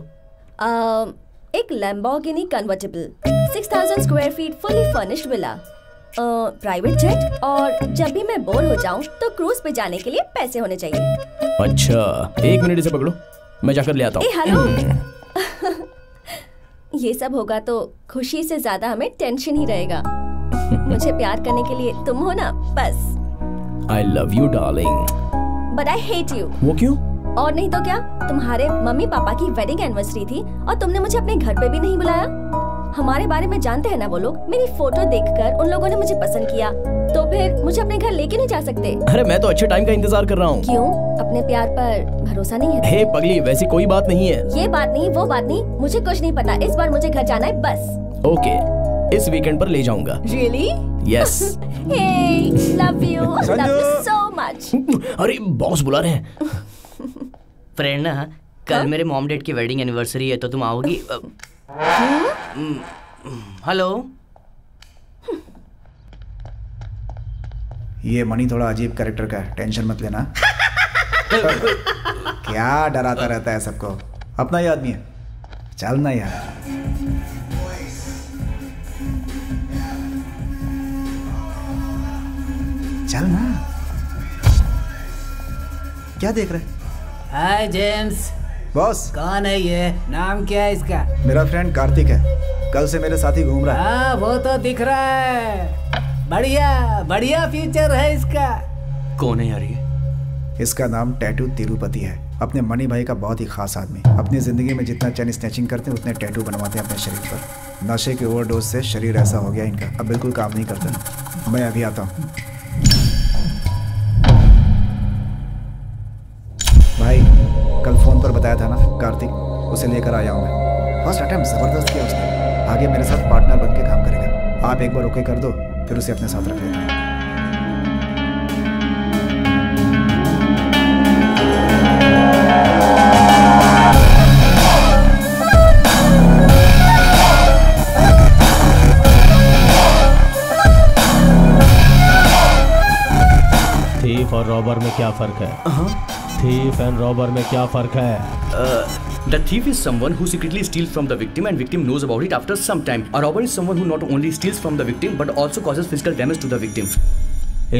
एक Lamborghini convertible, 6000 square feet fully furnished villa, private jet, और जब भी मैं बोर हो जाऊँ तो क्रूज पे जाने के लिए पैसे होने चाहिए। अच्छा 1 मिनट इसे पकड़ो, मैं जाकर ले आता हूँ। हेलो। ये सब होगा तो खुशी से ज्यादा हमें टेंशन ही रहेगा। मुझे प्यार करने के लिए तुम हो ना, बस। I love you darling। But I hate you। वो क्यों? और नहीं तो क्या, तुम्हारे मम्मी पापा की वेडिंग एनिवर्सरी थी और तुमने मुझे अपने घर पे भी नहीं बुलाया। हमारे बारे में जानते हैं ना वो लोग। मेरी फोटो देखकर उन लोगों ने मुझे पसंद किया, तो फिर मुझे अपने घर लेके नहीं जा सकते? अरे मैं तो अच्छे टाइम का इंतजार कर रहा हूँ। क्यों? अपने प्यार पर भरोसा नहीं है? हे पगली, वैसी कोई बात नहीं है। ये बात नहीं, वो बात नहीं, मुझे कुछ नहीं पता। इस बार मुझे घर जाना है बस। ओके, इस वीकेंड पर ले जाऊंगा। Really? Yes। Hey, love you so much। अरे बॉस बुला रहे हैं। फ्रेंड ना, कल मेरे मॉम डैड की वेडिंग एनिवर्सरी है, तो तुम आओगी? हेलो। ये मणि थोड़ा अजीब कैरेक्टर का है, टेंशन मत लेना। क्या डराता रहता है सबको, अपना ही आदमी है। चलना यार। चलना। क्या देख रहे? हाय जेम्स। बॉस कौन है ये? नाम क्या है इसका? मेरा फ्रेंड कार्तिक है, कल से मेरे साथ ही घूम रहा है। हाँ वो तो दिख रहा है। बढ़िया बढ़िया फ्यूचर है इसका। कौन है यार ये? इसका नाम टैटू तिरुपति है। अपने मणि भाई का बहुत ही खास आदमी। अपनी जिंदगी में जितना चैन स्नैचिंग करते हैं उतने टैटू बनवाते हैं अपने शरीर पर। नशे के ओवरडोज से शरीर ऐसा हो गया इनका, अब बिल्कुल काम नहीं करता। मैं अभी आता हूँ। भाई कल फोन पर बताया था ना कार्तिक, उसे लेकर आया हूँ मैं। फर्स्ट अटेम्प्ट जबरदस्त किया उसने, आगे मेरे साथ पार्टनर बन के काम करेगा। आप एक बार ओके कर दो, फिर उसे अपने साथ रख लेना। थीफ और रॉबर में क्या फर्क है? थीफ एंड रॉबर में क्या फर्क है? The thief is someone who secretly steals from the victim and victim knows about it after some time. A robber is someone who not only steals from the victim but also causes physical damage to the victim.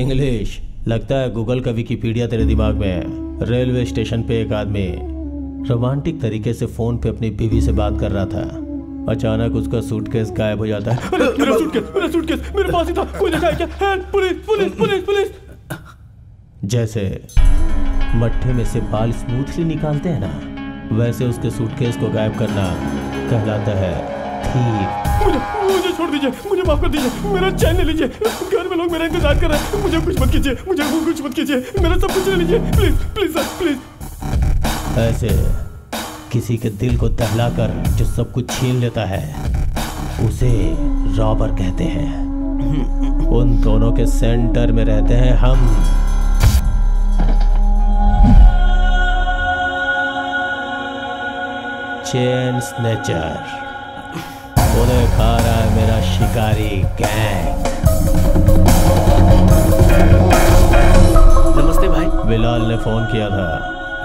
English लगता है Google का Wikipedia तेरे दिमाग में है। Railway station पे एक आदमी रोमांटिक तरीके से फोन पे अपनी बीवी से बात कर रहा था। अचानक उसका सूटकेस गायब हो जाता है। मेरा सूटकेस मेरे पास ही था, कोई देखा है क्या? Police police police police. जैसे मट्ठे में से बाल स्मूथली निकालते हैं ना, वैसे उसके सूटकेस को गायब करना कहलाता है थीफ। मुझे छोड़ दीजिए, मुझे माफ कर दीजिए, मेरा चैन ले लीजिए। घर में लोग मेरा इंतजार कर रहे हैं। मुझे कुछ मत कीजिए, मुझे कुछ मत कीजिए, मेरा सब कुछ ले लीजिए प्लीज प्लीज सर प्लीज। ऐसे किसी के दिल को दहलाकर जो सब कुछ छीन लेता है उसे रॉबर कहते हैं। उन दोनों के सेंटर में रहते हैं हम। Chain snatcher. उन्हें खा रहा है मेरा शिकारी गैंग। नमस्ते भाई। बिलाल ने फोन किया था।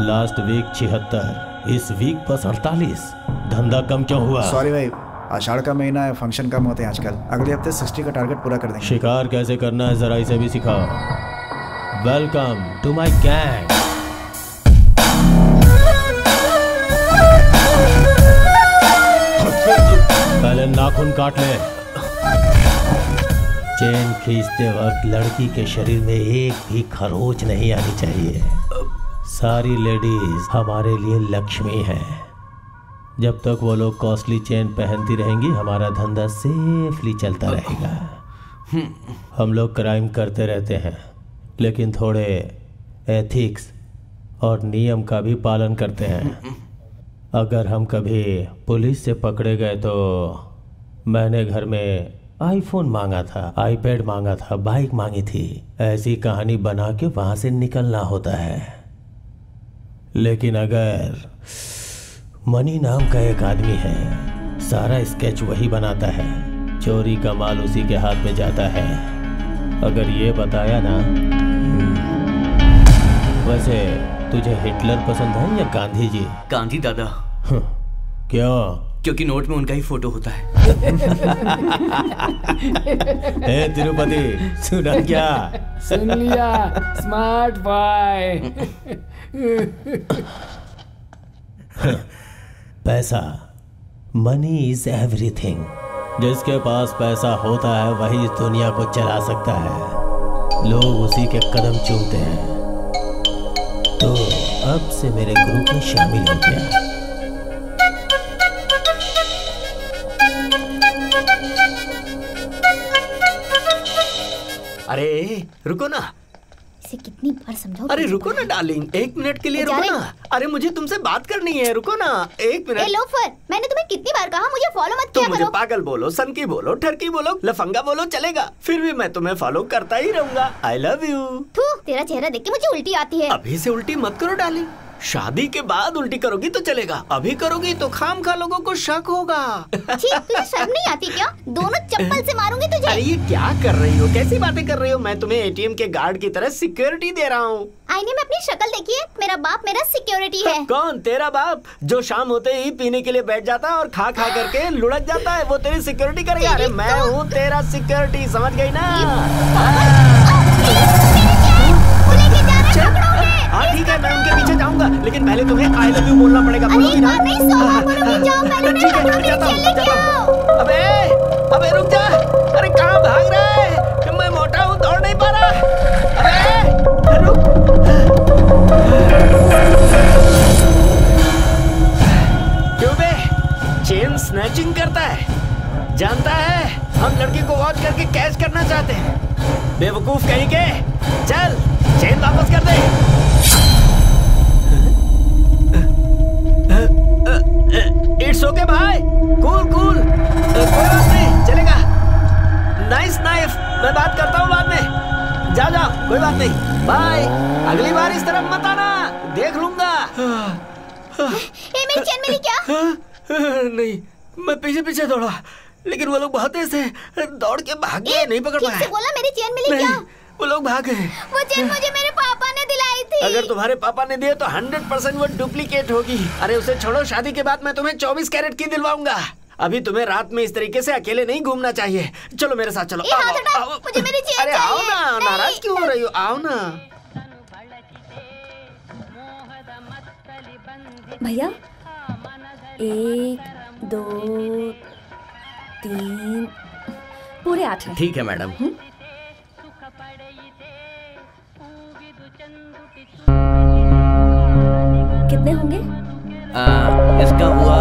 लास्ट वीक 76, इस वीक बस 48। धंधा कम क्यों हुआ? सॉरी भाई, आषाढ़ का महीना है, फंक्शन कम होते हैं आजकल। अगले हफ्ते 60 का टारगेट पूरा कर देंगे। शिकार कैसे करना है जरा इसे भी सिखाओ। Welcome to my gang. पहले नाखून काट ले। चेन खींचते वक्त लड़की के शरीर में एक भी खरोच नहीं आनी चाहिए। सारी लेडीज हमारे लिए लक्ष्मी हैं। जब तक वो लोग कॉस्टली चेन पहनती रहेंगी हमारा धंधा सेफली चलता रहेगा। हम लोग क्राइम करते रहते हैं लेकिन थोड़े एथिक्स और नियम का भी पालन करते हैं। अगर हम कभी पुलिस से पकड़े गए तो मैंने घर में आईफोन मांगा था, आईपैड मांगा था, बाइक मांगी थी। ऐसी कहानी बना के वहां से निकलना होता है। लेकिन अगर मनी नाम का एक आदमी है, सारा स्केच वही बनाता है, चोरी का माल उसी के हाथ में जाता है। अगर ये बताया ना। वैसे तुझे हिटलर पसंद है या गांधी जी? गांधी दादा। क्यों? क्योंकि नोट में उनका ही फोटो होता है। ए तिरुपति, सुना क्या? सुन लिया स्मार्ट बॉय। पैसा, मनी इज एवरीथिंग। जिसके पास पैसा होता है वही इस दुनिया को चला सकता है। लोग उसी के कदम चूमते हैं। तो अब से मेरे ग्रुप में शामिल हो गया। अरे रुको ना। इसे कितनी बार समझाओ? अरे रुको ना डार्लिंग, 1 मिनट के लिए रुको ना। अरे मुझे तुमसे बात करनी है, रुको ना 1 मिनट। लोफर, मैंने तुम्हें कितनी बार कहा मुझे फॉलो मत किया करो। मुझे पागल बोलो, सनकी बोलो, ठरकी बोलो, लफंगा बोलो, चलेगा। फिर भी मैं तुम्हें फॉलो करता ही रहूंगा। आई लव यू। तेरा चेहरा देख के मुझे उल्टी आती है। अभी से उल्टी मत करो डार्लिंग। शादी के बाद उल्टी करोगी तो चलेगा, अभी करोगी तो खामखा लोगों को शक होगा। तुझे शर्म नहीं आती क्या? दोनों चप्पल से मारूंगी तुझे। अरे ये क्या कर रही हो, कैसी बातें कर रही हो? मैं तुम्हें एटीएम के गार्ड की तरह सिक्योरिटी दे रहा हूँ। आईने में अपनी शक्ल देखिए, मेरा बाप मेरा सिक्योरिटी है। कौन? तेरा बाप, जो शाम होते ही पीने के लिए बैठ जाता है और खा खा करके लुढ़क जाता है, वो तेरी सिक्योरिटी करेगा। अरे मैं हूँ तेरा सिक्योरिटी, समझ गई ना? हाँ ठीक है, मैं उनके पीछे जाऊंगा, लेकिन पहले तुम्हें आई लव यू बोलना पड़ेगा। बोलोगी ना? ठीक है, जाता हूँ। अबे रुक जा। अरे कहाँ भाग रहा है? मैं मोटा हूँ, दौड़ नहीं पा रहा। अरे रुक। क्यों बे? चेन स्नैचिंग करता है, जानता है हम लड़की को वॉच करके कैच करना चाहते हैं। बेवकूफ कहीं के। चल चेन वापस कर दे। इट्स ओके भाई, कूल कूल, कोई बात नहीं, चलेगा। नाइस नाइफ, मैं बात करता हूँ बाद में। जा जा, कोई बात नहीं, बाय। अगली बार इस तरफ मत आना, देख लूंगा। मेरी चेन मिली क्या? नहीं, मैं पीछे पीछे दौड़ा, लेकिन वो लोग बहुत तेज थे, दौड़ के भागे, नहीं पकड़ पाए। बोला मेरी चेन मिली क्या? वो लोग भाग गए। वो चेन मुझे मेरे पापा ने दिलाई थी। अगर तुम्हारे पापा ने दिए तो 100% वो डुप्लीकेट होगी। अरे उसे छोड़ो, शादी के बाद मैं तुम्हें 24 कैरेट की दिलवाऊंगा। अभी तुम्हें रात में इस तरीके से अकेले नहीं घूमना चाहिए। चलो मेरे साथ चलो। मुझे मेरी चेन अरे आओ ना, नाराज क्यों हो रही हो? आओ ना। भैया 1 2 3 पूरे 8 हैं। ठीक है मैडम। कितने होंगे? इसका हुआ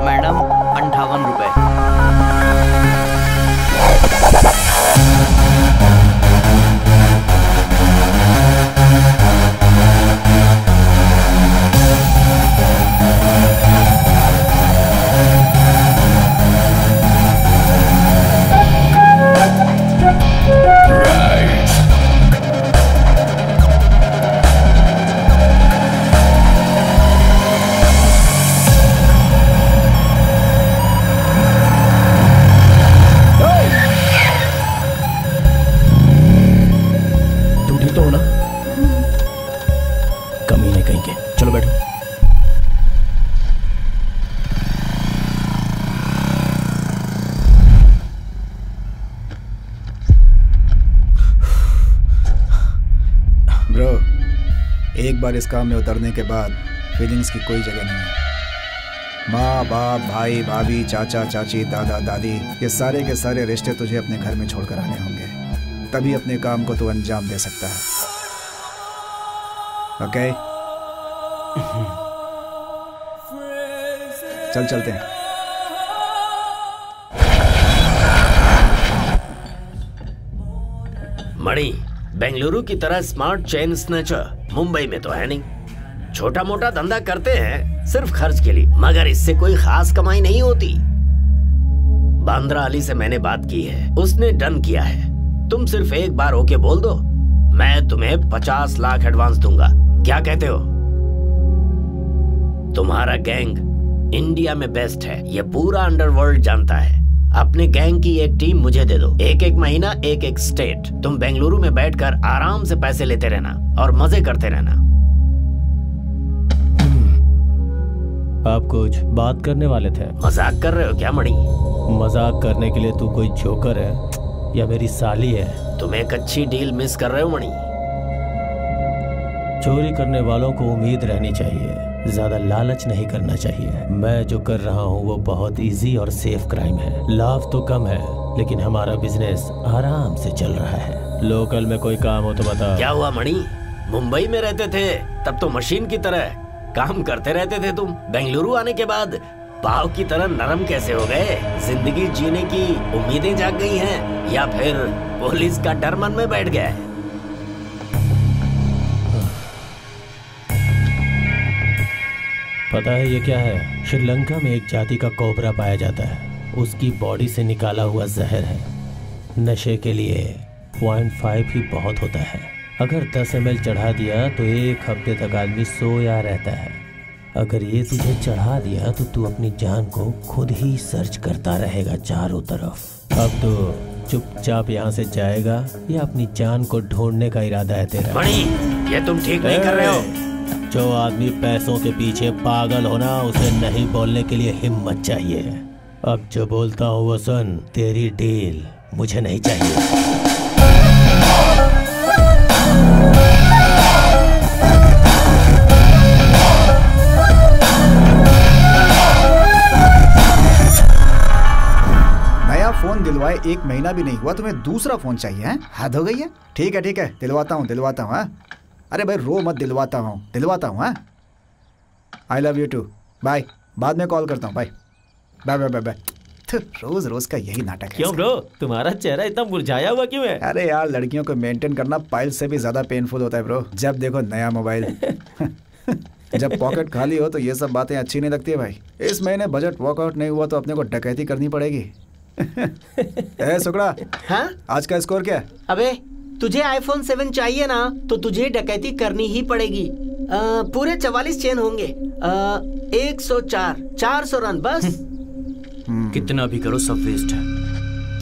मैडम 58 रुपए। एक बार इस काम में उतरने के बाद फीलिंग्स की कोई जगह नहीं है। माँ बाप भाई भाभी चाचा चाची दादा दादी ये सारे के सारे रिश्ते तुझे अपने घर में छोड़कर आने होंगे, तभी अपने काम को तू अंजाम दे सकता है। ओके चल चलते हैं। मणि बेंगलुरु की तरह स्मार्ट चेन स्नैचर मुंबई में तो है नहीं। छोटा मोटा धंधा करते हैं सिर्फ खर्च के लिए, मगर इससे कोई खास कमाई नहीं होती। बांद्रा अली से मैंने बात की है, उसने डन किया है। तुम सिर्फ एक बार ओके बोल दो, मैं तुम्हें 50 लाख एडवांस दूंगा। क्या कहते हो? तुम्हारा गैंग इंडिया में बेस्ट है, ये पूरा अंडरवर्ल्ड जानता है। अपने गैंग की एक टीम मुझे दे दो, एक महीना एक स्टेट। तुम बेंगलुरु में बैठकर आराम से पैसे लेते रहना और मजे करते रहना। आप कुछ बात करने वाले थे? मजाक कर रहे हो क्या मणि? मजाक करने के लिए तू कोई जोकर है या मेरी साली है? तुम एक अच्छी डील मिस कर रहे हो मणि। चोरी करने वालों को उम्मीद रहनी चाहिए, ज्यादा लालच नहीं करना चाहिए। मैं जो कर रहा हूँ वो बहुत इजी और सेफ क्राइम है। लाभ तो कम है लेकिन हमारा बिजनेस आराम से चल रहा है। लोकल में कोई काम हो तो बता। क्या हुआ मणि? मुंबई में रहते थे तब तो मशीन की तरह काम करते रहते थे तुम। बेंगलुरु आने के बाद पाव की तरह नरम कैसे हो गए? जिंदगी जीने की उम्मीदें जाग गई हैं या फिर पुलिस का डर मन में बैठ गया है? पता है ये क्या है? श्रीलंका में एक जाति का कोबरा पाया जाता है, उसकी बॉडी से निकाला हुआ जहर है। नशे के लिए 0.5 ही बहुत होता है। अगर 10 ml चढ़ा दिया तो 1 हफ्ते तक आदमी सोया रहता है। अगर ये तुझे चढ़ा दिया तो तू अपनी जान को खुद ही सर्च करता रहेगा चारों तरफ। अब तो चुपचाप यहाँ से जाएगा या अपनी जान को ढूंढने का इरादा है तेरा? मणि ये तुम ठीक नहीं कर रहे हो। जो आदमी पैसों के पीछे पागल होना, उसे नहीं बोलने के लिए हिम्मत चाहिए। अब जो बोलता हूँ वो सुन, तेरी डील मुझे नहीं चाहिए। नया फोन दिलवाए 1 महीना भी नहीं हुआ, तुम्हें दूसरा फोन चाहिए है? हद हो गई है। ठीक है दिलवाता हूँ। अरे भाई रो मत, दिलवाता हूँ। I love you too, bye. बाद में कॉल करता हूँ, बाय बाय बाय बाय। रोज रोज का यही नाटक है। क्यों ब्रो, तुम्हारा चेहरा इतना मुरझाया हुआ क्यों है? अरे यार, लड़कियों को मेंटेन करना पाइल से भी ज्यादा पेनफुल होता है ब्रो। जब देखो नया मोबाइल। जब पॉकेट खाली हो तो ये सब बातें अच्छी नहीं लगती है भाई। इस महीने बजट वर्कआउट नहीं हुआ तो अपने को डकैती करनी पड़ेगी। ए सुकड़ा, हाँ? आज का स्कोर क्या है? अबे तुझे आईफोन 7 चाहिए ना तो तुझे डकैती करनी ही पड़ेगी। पूरे 44 चेन होंगे। 104 400 रन बस। कितना भी करो सब वेस्ट है।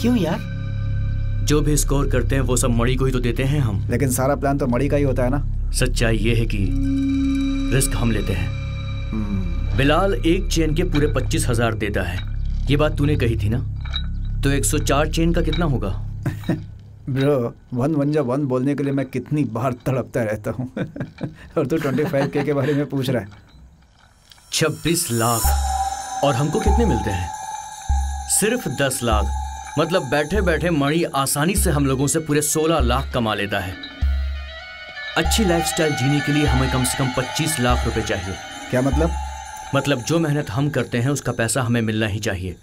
क्यों यार? जो भी स्कोर करते हैं वो सब मणि को ही तो देते हैं हम। लेकिन सारा प्लान तो मणि का ही होता है ना। सच्चाई ये है कि रिस्क हम लेते हैं। बिलाल एक चेन के पूरे 25,000 देता है, ये बात तूने कही थी ना, तो 104 चेन का कितना होगा? ब्रो 1 बोलने के लिए मैं कितनी बार तड़पता रहता हूँ और तू 25K के बारे में पूछ रहा है। 26 लाख। और हमको कितने मिलते हैं? सिर्फ 10 लाख। मतलब बैठे बैठे मणि आसानी से हम लोगों से पूरे 16 लाख कमा लेता है। अच्छी लाइफस्टाइल जीने के लिए हमें कम से कम 25 लाख रुपए चाहिए। क्या मतलब? मतलब जो मेहनत हम करते हैं उसका पैसा हमें मिलना ही चाहिए।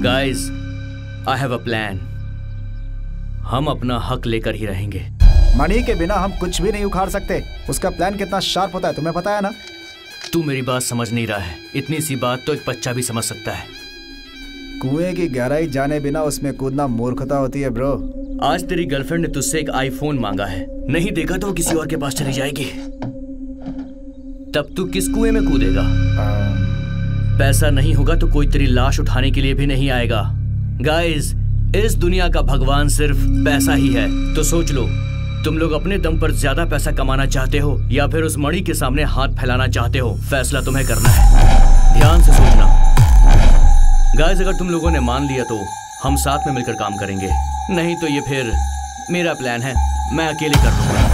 Guys, I have a plan. हम अपना हक लेकर ही रहेंगे। मनी के बिना हम कुछ भी नहीं उखाड़ सकते। उसका प्लान कितना शार्प होता है तुम्हें पता है ना? तू मेरी बात समझ नहीं रहा है। इतनी सी बात तो एक बच्चा भी समझ सकता है। कुएं की गहराई जाने बिना उसमें कूदना मूर्खता होती है ब्रो। आज तेरी गर्लफ्रेंड ने तुझसे एक आईफोन मांगा है, नहीं देगा तो वो किसी और के पास चली जाएगी। तब तू किस कुएं में कूदेगा? पैसा नहीं होगा तो कोई तेरी लाश उठाने के लिए भी नहीं आएगा। गाइस, इस दुनिया का भगवान सिर्फ पैसा ही है। तो सोच लो, तुम लोग अपने दम पर ज्यादा पैसा कमाना चाहते हो या फिर उस मणि के सामने हाथ फैलाना चाहते हो? फैसला तुम्हें करना है। ध्यान से सोचना। गाइस, अगर तुम लोगों ने मान लिया तो हम साथ में मिलकर काम करेंगे, नहीं तो ये फिर मेरा प्लान है, मैं अकेले कर लूंगा।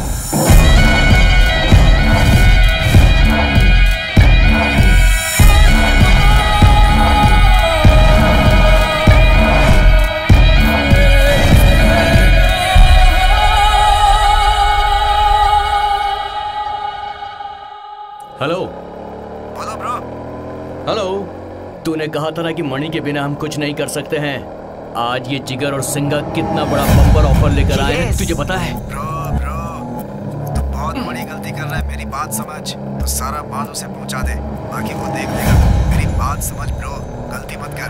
हेलो। बोलो ब्रो। हेलो। तूने कहा था ना कि मणि के बिना हम कुछ नहीं कर सकते हैं। आज ये जिगर और सिंगा कितना बड़ा बम्पर ऑफर लेकर आए हैं, तुझे पता है? ब्रो तू बहुत बड़ी गलती कर रहा है। मेरी बात समझ। तो सारा माल उसे पहुंचा दे, बाकी वो देख लेगा। मेरी बात समझ ब्रो, गलती मत कर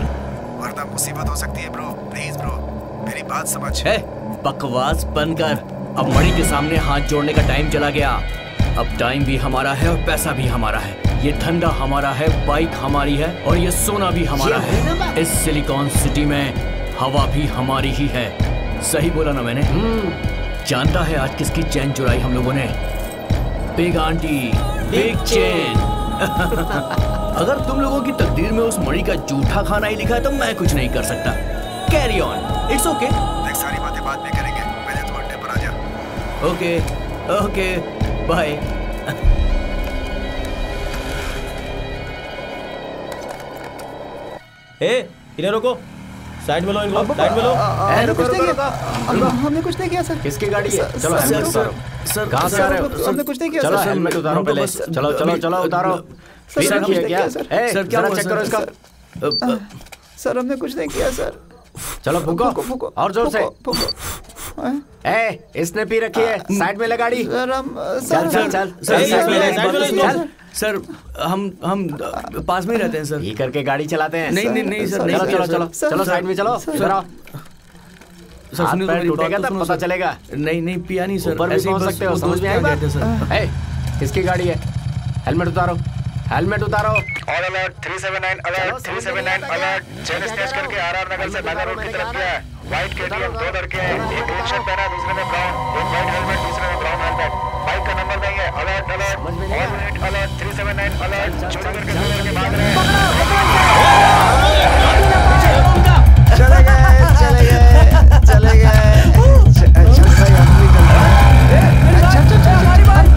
वरना मुसीबत हो सकती है ब्रो। प्लीज ब्रो, मेरी बात समझ। बकवास बंद कर। अब मणि के सामने हाथ जोड़ने का टाइम चला गया। अब टाइम भी हमारा है और पैसा भी हमारा है। ये धंधा हमारा है, बाइक हमारी है और ये सोना भी हमारा है। इस सिलिकॉन सिटी में हवा भी हमारी ही है। सही बोला ना मैंने? जानता है आज किसकी चैन चुराई हम लोगों ने? Big aunty, big chain. अगर तुम लोगों की तकदीर में उस मणि का जूठा खाना ही लिखा है तो मैं कुछ नहीं कर सकता। Carry on, it's okay. सारी बातें बाद में करेंगे, पहले तू अड्डे पर आ जा। Okay okay, bye. इन्हें रोको, साइड में लो इनको, साइड में लो। हमने कुछ नहीं किया सर। किसकी गाड़ी है? चलो हेलमेट उतारो। सर कहाँ से आ रहे हो? हमने कुछ नहीं किया। चलो हेलमेट उतारो पहले। चलो चलो चलो उतारो। सर क्या? सर क्या चेक करो इसका। सर हमने कुछ नहीं किया सर। चलो फूको और जोर से। इसने पी रखी है, साइड में ले गाड़ी। चल चल चल चल। सर हम पास में ही रहते हैं सर। ये करके गाड़ी चलाते हैं। नहीं सर। चलो चलो चलो चलो साइड में चलो। सर हाथ टूटेगा तब पता चलेगा। नहीं पिया नहीं सर। ऊपर भी पहुंच सकते हो, समझ में आई बात? किसकी गाड़ी है? हेलमेट उतारो, हेलमेट उतारो। All alert 379 alert 379 alert. Chain snatch करके आरआर नगर से नागा रोड की तरफ गया है। व्हाइट केटीएम, 2 लड़के हैं, एक ग्रीन शर्ट पहना, दूसरे में ब्राउन, एक व्हाइट हेलमेट, दूसरे में ब्राउन हेलमेट। बाइक का नंबर नहीं है। Alert alert all unit alert 379 alert. चोरी करके 2 लड़के भाग रहे हैं। चले गए चल भाई, हम भी चल रहे हैं। अच्छा हमारी बाइक।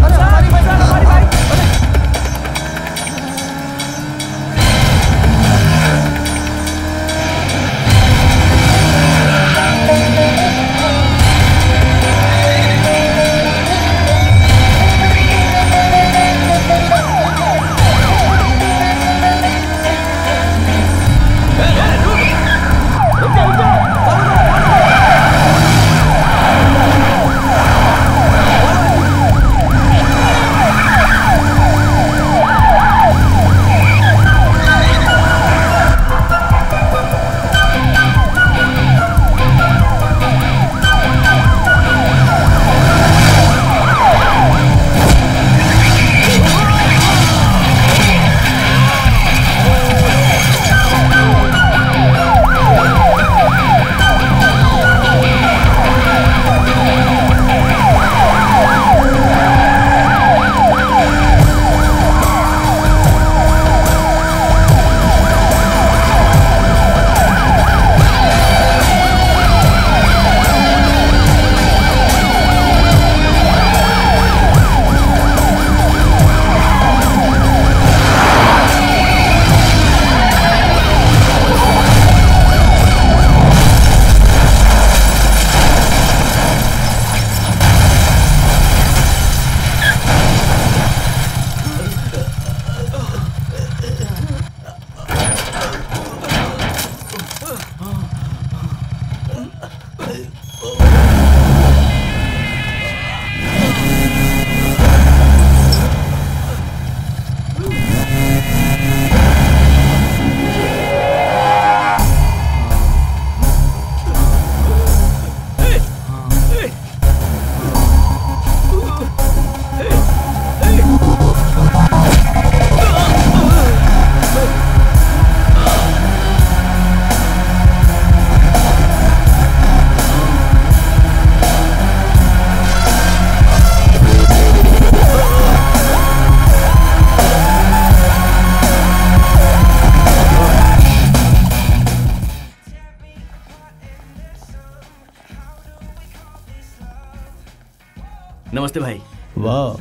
नमस्ते भाई। वाह,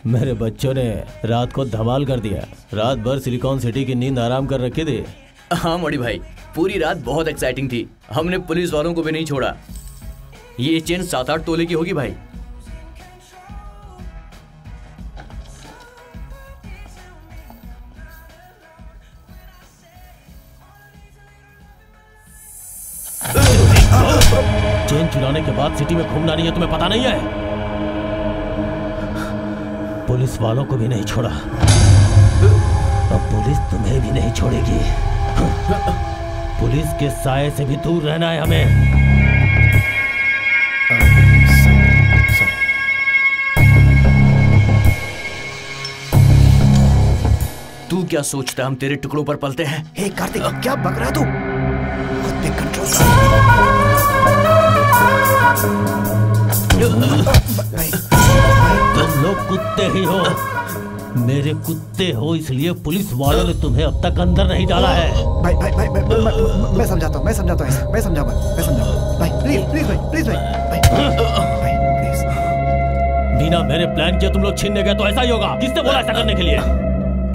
मेरे बच्चों ने रात को धमाल कर दिया। रात भर सिलिकॉन सिटी की नींद आराम कर रखी थी। हाँ मणि भाई, पूरी रात बहुत एक्साइटिंग थी। हमने पुलिस वालों को भी नहीं छोड़ा। ये चेन 7-8 तोले की होगी भाई। चेन चुराने के बाद सिटी में घूमना नहीं है, तुम्हें पता नहीं है? पुलिस वालों को भी नहीं छोड़ा, अब पुलिस तुम्हें भी नहीं छोड़ेगी। पुलिस के साए से भी दूर रहना है हमें। तू क्या सोचता है हम तेरे टुकड़ों पर पलते हैं? हे कार्तिक, क्या बक रहा तू? खुद पे कंट्रोल कर। तुम लोग कुत्ते ही हो, मेरे कुत्ते हो, इसलिए पुलिस वालों ने तुम्हें अब तक अंदर नहीं डाला है। भाई भाई भाई, मैं समझाता हूँ, मैं समझाऊंगा। भाई प्लीज भाई प्लीज। बिना मेरे प्लान किए तुम लोग छीनने गए तो ऐसा ही होगा। किसने बोला ऐसा करने के लिए?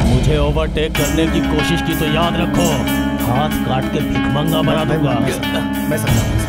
मुझे ओवरटेक करने की कोशिश की तो याद रखो, हाथ काट के भिखमंगा बना दूंगा। मैं समझाऊंगा।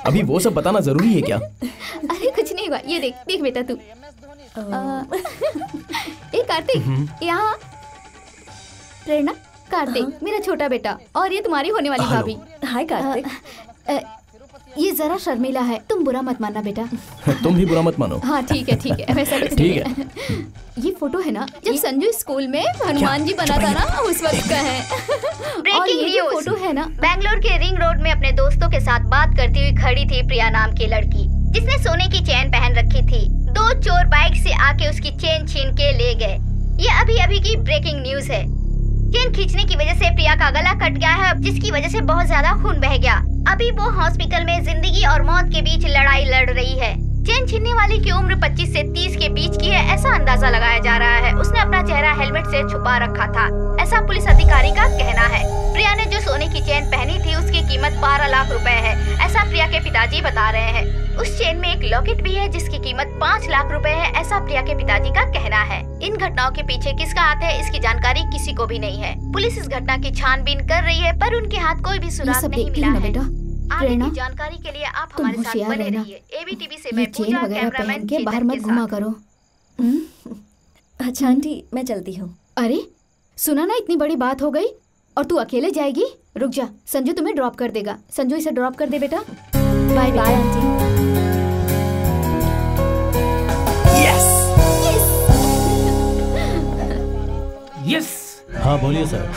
अभी वो सब बताना जरूरी है क्या? अरे कुछ नहीं हुआ, ये देख बेटा तू। ए कार्तिक, यहाँ प्रेरणा, कार्तिक मेरा छोटा बेटा, और ये तुम्हारी होने वाली भाभी। हाय कार्तिक। ये जरा शर्मिला है, तुम बुरा मत मानना बेटा। तुम भी बुरा मत मानो। हाँ ठीक है, वैसा कुछ नहीं है। ये फोटो है ना, जब संजू स्कूल में हनुमान जी बना था ना, उस वक्त का है। और ये जो फोटो है ना, बेंगलोर के रिंग रोड में अपने दोस्तों के साथ बात करती हुई खड़ी थी प्रिया नाम की लड़की, जिसने सोने की चेन पहन रखी थी। 2 चोर बाइक से आके उसकी चेन छीन के ले गए। ये अभी की ब्रेकिंग न्यूज है। चेन खींचने की वजह से प्रिया का गला कट गया है, जिसकी वजह से बहुत ज्यादा खून बह गया। अभी वो हॉस्पिटल में जिंदगी और मौत के बीच लड़ाई लड़ रही है। चेन छीनने वाली की उम्र 25 से 30 के बीच की है, ऐसा अंदाजा लगाया जा रहा है। उसने अपना चेहरा हेलमेट से छुपा रखा था, ऐसा पुलिस अधिकारी का कहना है। प्रिया ने जो सोने की चेन पहनी थी उसकी कीमत 12 लाख रुपए है, ऐसा प्रिया के पिताजी बता रहे हैं। उस चेन में एक लॉकेट भी है जिसकी कीमत 5 लाख रुपए है, ऐसा प्रिया के पिताजी का कहना है। इन घटनाओं के पीछे किसका हाथ है, इसकी जानकारी किसी को भी नहीं है। पुलिस इस घटना की छानबीन कर रही है, पर उनके हाथ कोई भी सुराग नहीं मिला है। आगे की जानकारी के लिए आप हमारे साथ बने रहिए। एबीटीवी से मैं पूजा, कैमरामैन के बाहर मत घुमा करो। अच्छा आंटी, मैं चलती हूँ। अरे सुना ना, इतनी बड़ी बात हो गई और तू अकेले जाएगी? रुक जा, संजू तुम्हें ड्रॉप कर देगा। संजू इसे ड्रॉप कर दे बेटा। Bye bye aunty. Yes yes. हाँ बोलिए सर।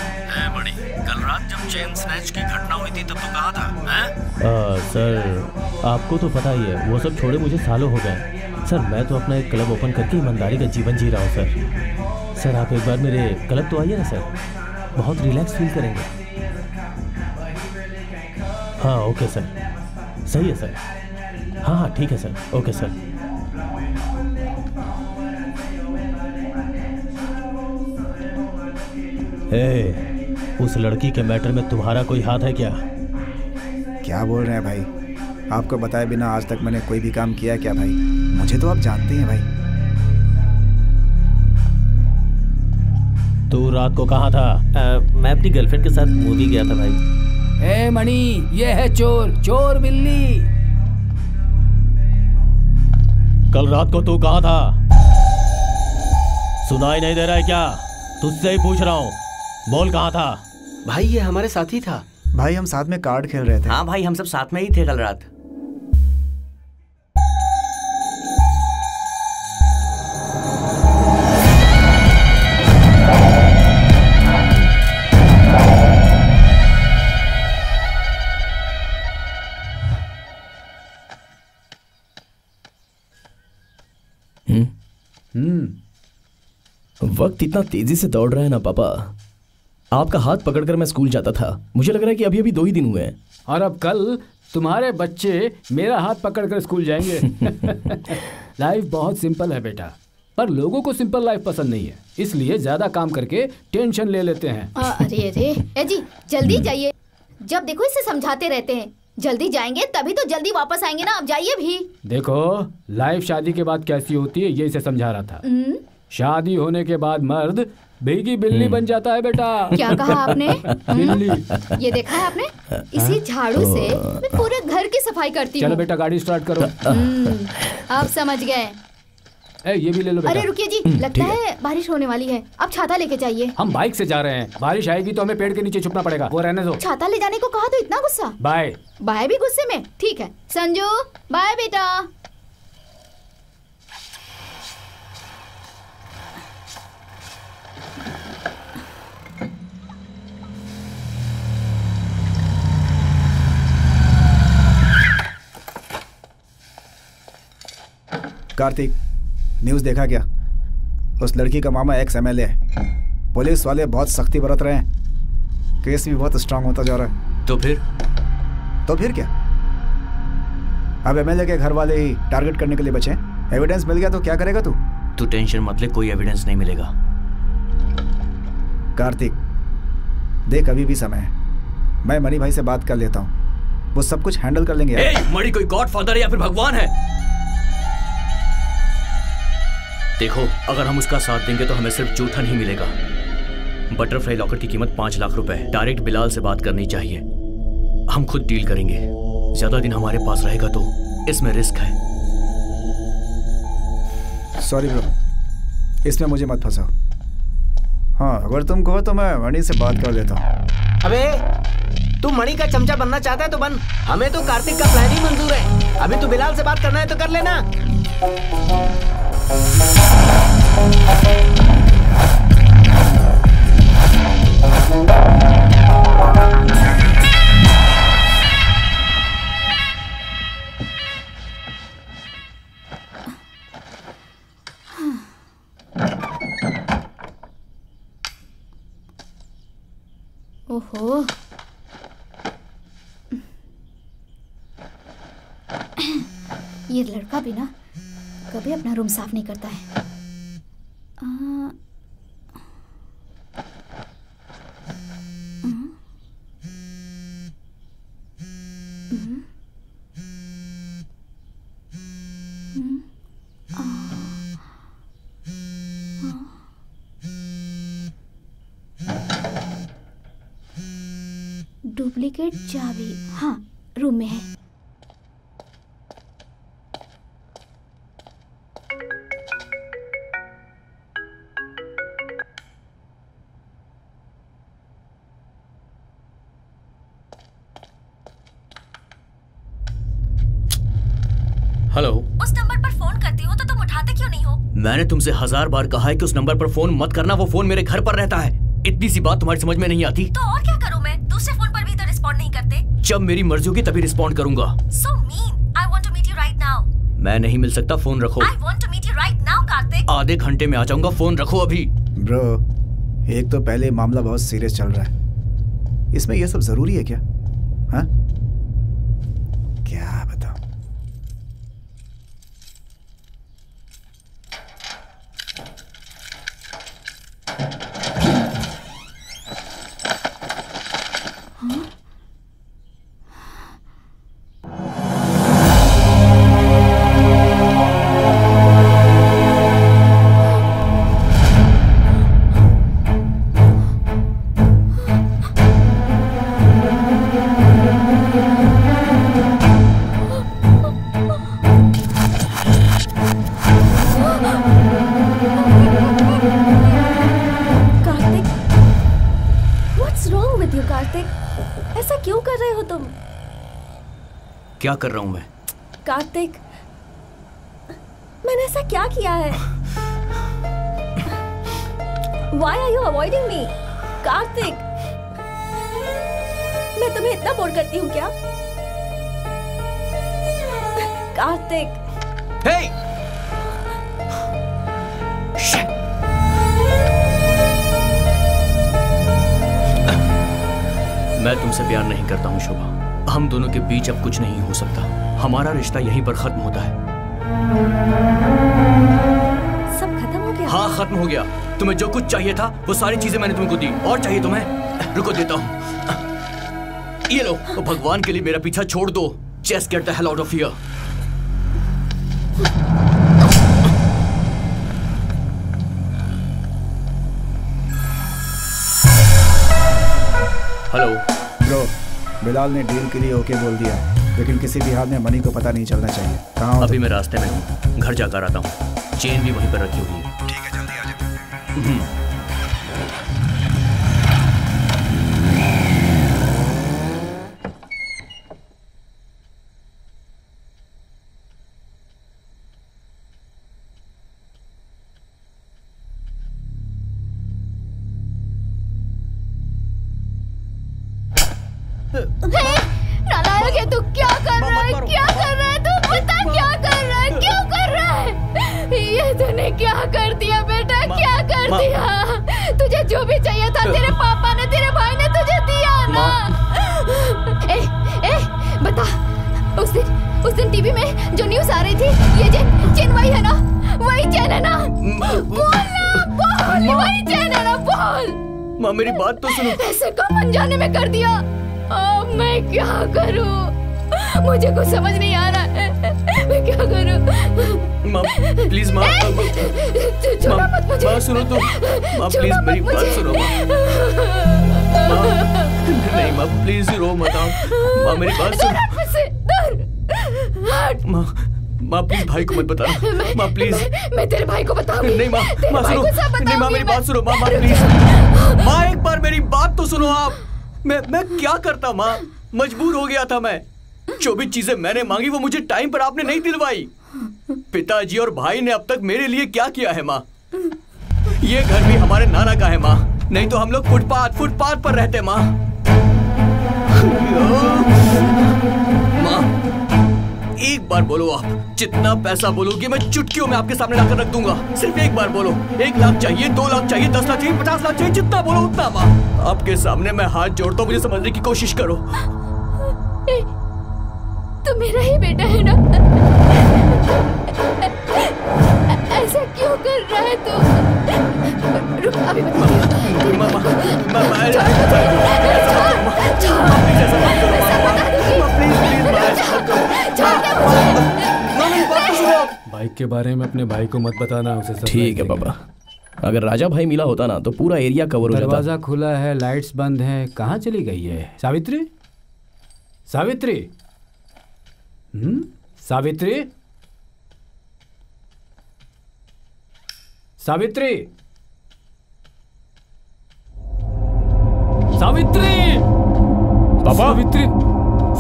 बड़ी, कल रात जब चेन स्नैच की घटना हुई थी तब तो कहा था। सर आपको तो पता ही है, वो सब छोड़े मुझे सालों हो गए। सर मैं तो अपना एक क्लब ओपन करके ईमानदारी का जीवन जी रहा हूँ सर। आप एक बार मेरे क्लब तो आइए ना सर, बहुत रिलैक्स फील करेंगे। हाँ ओके सर, सही है सर। हाँ ठीक है सर, ओके सर। उस लड़की के मैटर में तुम्हारा कोई हाथ है क्या? क्या बोल रहे हैं भाई? आपको बताए बिना आज तक मैंने कोई भी काम किया क्या भाई? मुझे तो आप जानते हैं भाई। तू रात को कहाँ था? मैं अपनी गर्लफ्रेंड के साथ मूवी गया था भाई। ए मणि, ये है चोर, चोर बिल्ली। कल रात को तू कहाँ था? सुनाई नहीं दे रहा है क्या? तुझसे ही पूछ रहा हूँ, बोल कहाँ था? भाई ये हमारे साथ ही था। भाई हम साथ में कार्ड खेल रहे थे। हाँ भाई हम सब साथ में ही थे कल रात। वक्त इतना तेजी से दौड़ रहा है ना पापा। आपका हाथ पकड़कर मैं स्कूल जाता था, मुझे लग रहा है कि अभी अभी 2 ही दिन हुए हैं। और अब कल तुम्हारे बच्चे मेरा हाथ पकड़कर स्कूल जाएंगे। लाइफ बहुत सिंपल है बेटा, पर लोगों को सिंपल लाइफ पसंद नहीं है, इसलिए ज्यादा काम करके टेंशन ले लेते हैं। अरे अरे ए जी जल्दी जाइए, जब देखो इसे समझाते रहते हैं। जल्दी जाएंगे तभी तो जल्दी वापस आएंगे ना, अब जाइए भी। देखो लाइफ शादी के बाद कैसी होती है ये इसे समझा रहा था। शादी होने के बाद मर्द भीगी बिल्ली बन जाता है बेटा। क्या कहा आपने? बिल्ली। ये देखा है आपने? इसी झाड़ू से मैं पूरे घर की सफाई करती हूँ। चलो बेटा गाड़ी स्टार्ट करो। आप समझ गए। ये भी ले लो बेटा। अरे रुकिए जी, लगता है बारिश होने वाली है, अब छाता लेके जाइए। हम बाइक से जा रहे हैं, बारिश आएगी तो हमें पेड़ के नीचे छुपना पड़ेगा, वो रहने दो। छाता ले जाने को कहा तो इतना गुस्सा। बाय। बाय भी गुस्से में? ठीक है संजू, बाय बेटा। कार्तिक, न्यूज़ देखा क्या? उस लड़की का मामा एक्स MLA है। पुलिस वाले बहुत सख्ती बरत रहे हैं, केस भी बहुत स्ट्रांग होता जा रहा है। तो फिर क्या? अब MLA के घर वाले ही टारगेट करने के लिए बचे। एविडेंस मिल गया तो क्या करेगा तू? तू टेंशन मत ले, कोई एविडेंस नहीं मिलेगा। कार्तिक देख, अभी भी समय है, मैं मणि भाई से बात कर लेता हूँ, वो सब कुछ हैंडल कर लेंगे। मणि कोई गॉडफादर है या फिर भगवान है? देखो अगर हम उसका साथ देंगे तो हमें सिर्फ जूठन ही मिलेगा। बटरफ्लाई लॉकर की कीमत 5 लाख रुपए। डायरेक्ट बिलाल से बात करनी चाहिए, हम खुद डील करेंगे। ज्यादा दिन हमारे पास रहेगा तो इसमें रिस्क है। सॉरी ब्रो, इसमें मुझे मत फंसाओ। हाँ अगर तुम कहो तो मैं मणि से बात कर लेता हूँ। अबे तू मणि का चमचा बनना चाहता है तो बन, हमें तो कार्तिक का प्लान ही मंजूर है। अभी तू बिलाल से बात करना है तो कर लेना। ओहो, ये लड़का भी ना कभी अपना रूम साफ नहीं करता है। डुप्लीकेट चाबी, हाँ रूम में है। हेलो। उस नंबर पर फोन करती हो तो तुम उठाते क्यों नहीं हो? मैंने तुमसे 1000 बार कहा है कि उस नंबर पर फोन मत करना, वो फोन मेरे घर पर रहता है। इतनी सी बात तुम्हारी समझ में नहीं आती? तो और क्या करूं मैं? दूसरे फोन पर भी तो रिस्पॉन्ड नहीं करते। जब मेरी मर्जी होगी तभी रिस्पॉन्ड करूंगा। So mean. I want to meet you right now. मैं नहीं मिल सकता, फोन रखो। I want to meet you right now, Kartik. आधे घंटे में आ जाऊंगा, फोन रखो अभी। ब्रो, एक तो पहले मामला बहुत सीरियस चल रहा है, इसमें यह सब जरूरी है क्या? हाँ क्या बताऊं? ऐसा क्यों कर रहे हो तुम? क्या कर रहा हूं मैं? कार्तिक, मैंने ऐसा क्या किया है? Why are you avoiding me? Kartik, मैं तुम्हें इतना बोर करती हूँ क्या? कार्तिक। Hey! मैं तुमसे प्यार नहीं करता हूँ शोभा। हम दोनों के बीच अब कुछ नहीं हो सकता। हमारा रिश्ता यहीं पर खत्म होता है। सब खत्म हो गया? हाँ, खत्म हो गया। तुम्हें जो कुछ चाहिए था वो सारी चीजें मैंने तुमको दी। और चाहिए तुम्हें? रुको, देता हूँ। ये लो। तो भगवान के लिए मेरा पीछा छोड़ दो। Just get the hell out of here. Hello bro, Bilal ने डील के लिए ओके बोल दिया, लेकिन किसी भी हाल में मनी को पता नहीं चलना चाहिए। कहाँ हो? अभी मैं रास्ते में हूँ, घर जाकर आता हूँ। चेन भी वहीं पर रखी हुई है। ठीक है, जल्दी आ जाओ। नालायक है तू, क्या कर रहा है? क्या कर रहा है तू? बता क्या कर रहा है? क्यों कर रहा है? ये तूने क्या कर दिया बेटा? क्या कर दिया? तुझे जो भी चाहिए था तेरे पापा ने, तेरे भाई ने तुझे दिया ना। ए, बता, उस दिन टीवी में जो न्यूज़ आ रही थी, ये चेन वही है ना? वही चेन है ना? बोल ना, बोल, वही चेन है ना? बोल। माँ, मेरी बात तो सुनो। ऐसे कम अनजाने में कर दिया। अब मैं क्या करूं? मुझे कुछ समझ नहीं आ रहा है। मैं क्या करूं? माँ, प्लीज माँ। छोड़ा मत मुझे। माँ सुनो तो। माँ प्लीज मेरी बात सुनो। माँ, नहीं माँ, प्लीज रो मत। माँ मेरी बात सुनो। माँ प्लीज भाई को मत बताना। माँ प्लीज। मैं तेरे भाई को बताऊंगी। नहीं माँ, माँ सुनो। नहीं माँ, मेरी बात सुनो। माँ प्लीज। माँ एक बार मेरी बात तो सुनो आप। मैं क्या करता माँ? मजबूर हो गया था मैं। जो भी चीजें मैंने मांगी वो मुझे टाइम पर आपने नहीं दिलवाई। पिताजी और भाई ने अब तक मेरे लिए क्या किया है माँ? ये घर भी हमारे नाना का है माँ, नहीं तो हम लोग फुटपाथ पर रहते माँ। माँ एक बार बोलो आप, जितना पैसा बोलोगे मैं चुटकियों में आपके सामने लाकर रख दूंगा। सिर्फ एक बार बोलो। 1 लाख चाहिए, 2 लाख चाहिए, 10 लाख चाहिए, 50 लाख चाहिए, जितना बोलो उतना माँ। आपके सामने मैं हाथ जोड़ता हूँ, मुझे समझने की कोशिश करो। तू मेरा ही बेटा है ना? ऐसा क्यों कर रहा है तू? रुक, अभी बाइक के बारे में अपने भाई को मत बताना, उसे सब ठीक है पापा। अगर राजा भाई मिला होता ना तो पूरा एरिया कवर हो जाता। दरवाजा खुला है, लाइट्स बंद हैं, कहाँ चली गई है सावित्री? सावित्री, सावित्री, सावित्री, सावित्री, पापा, सावित्री,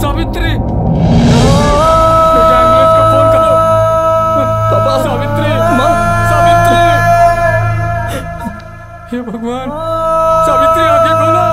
सावित्री, पापा, सावित्री, माँ, सावित्री, हे भगवान, सावित्री आगे खोलो।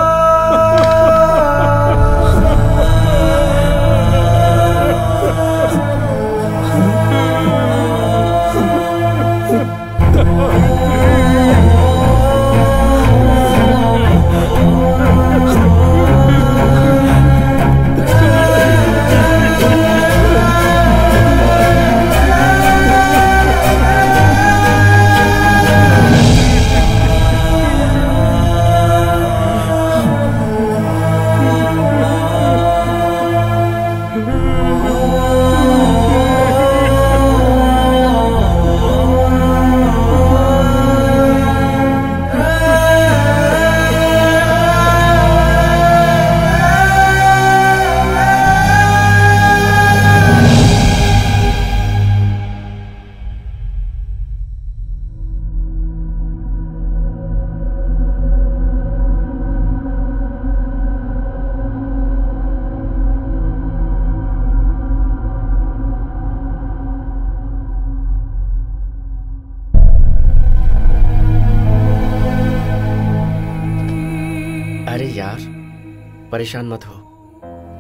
परेशान मत हो,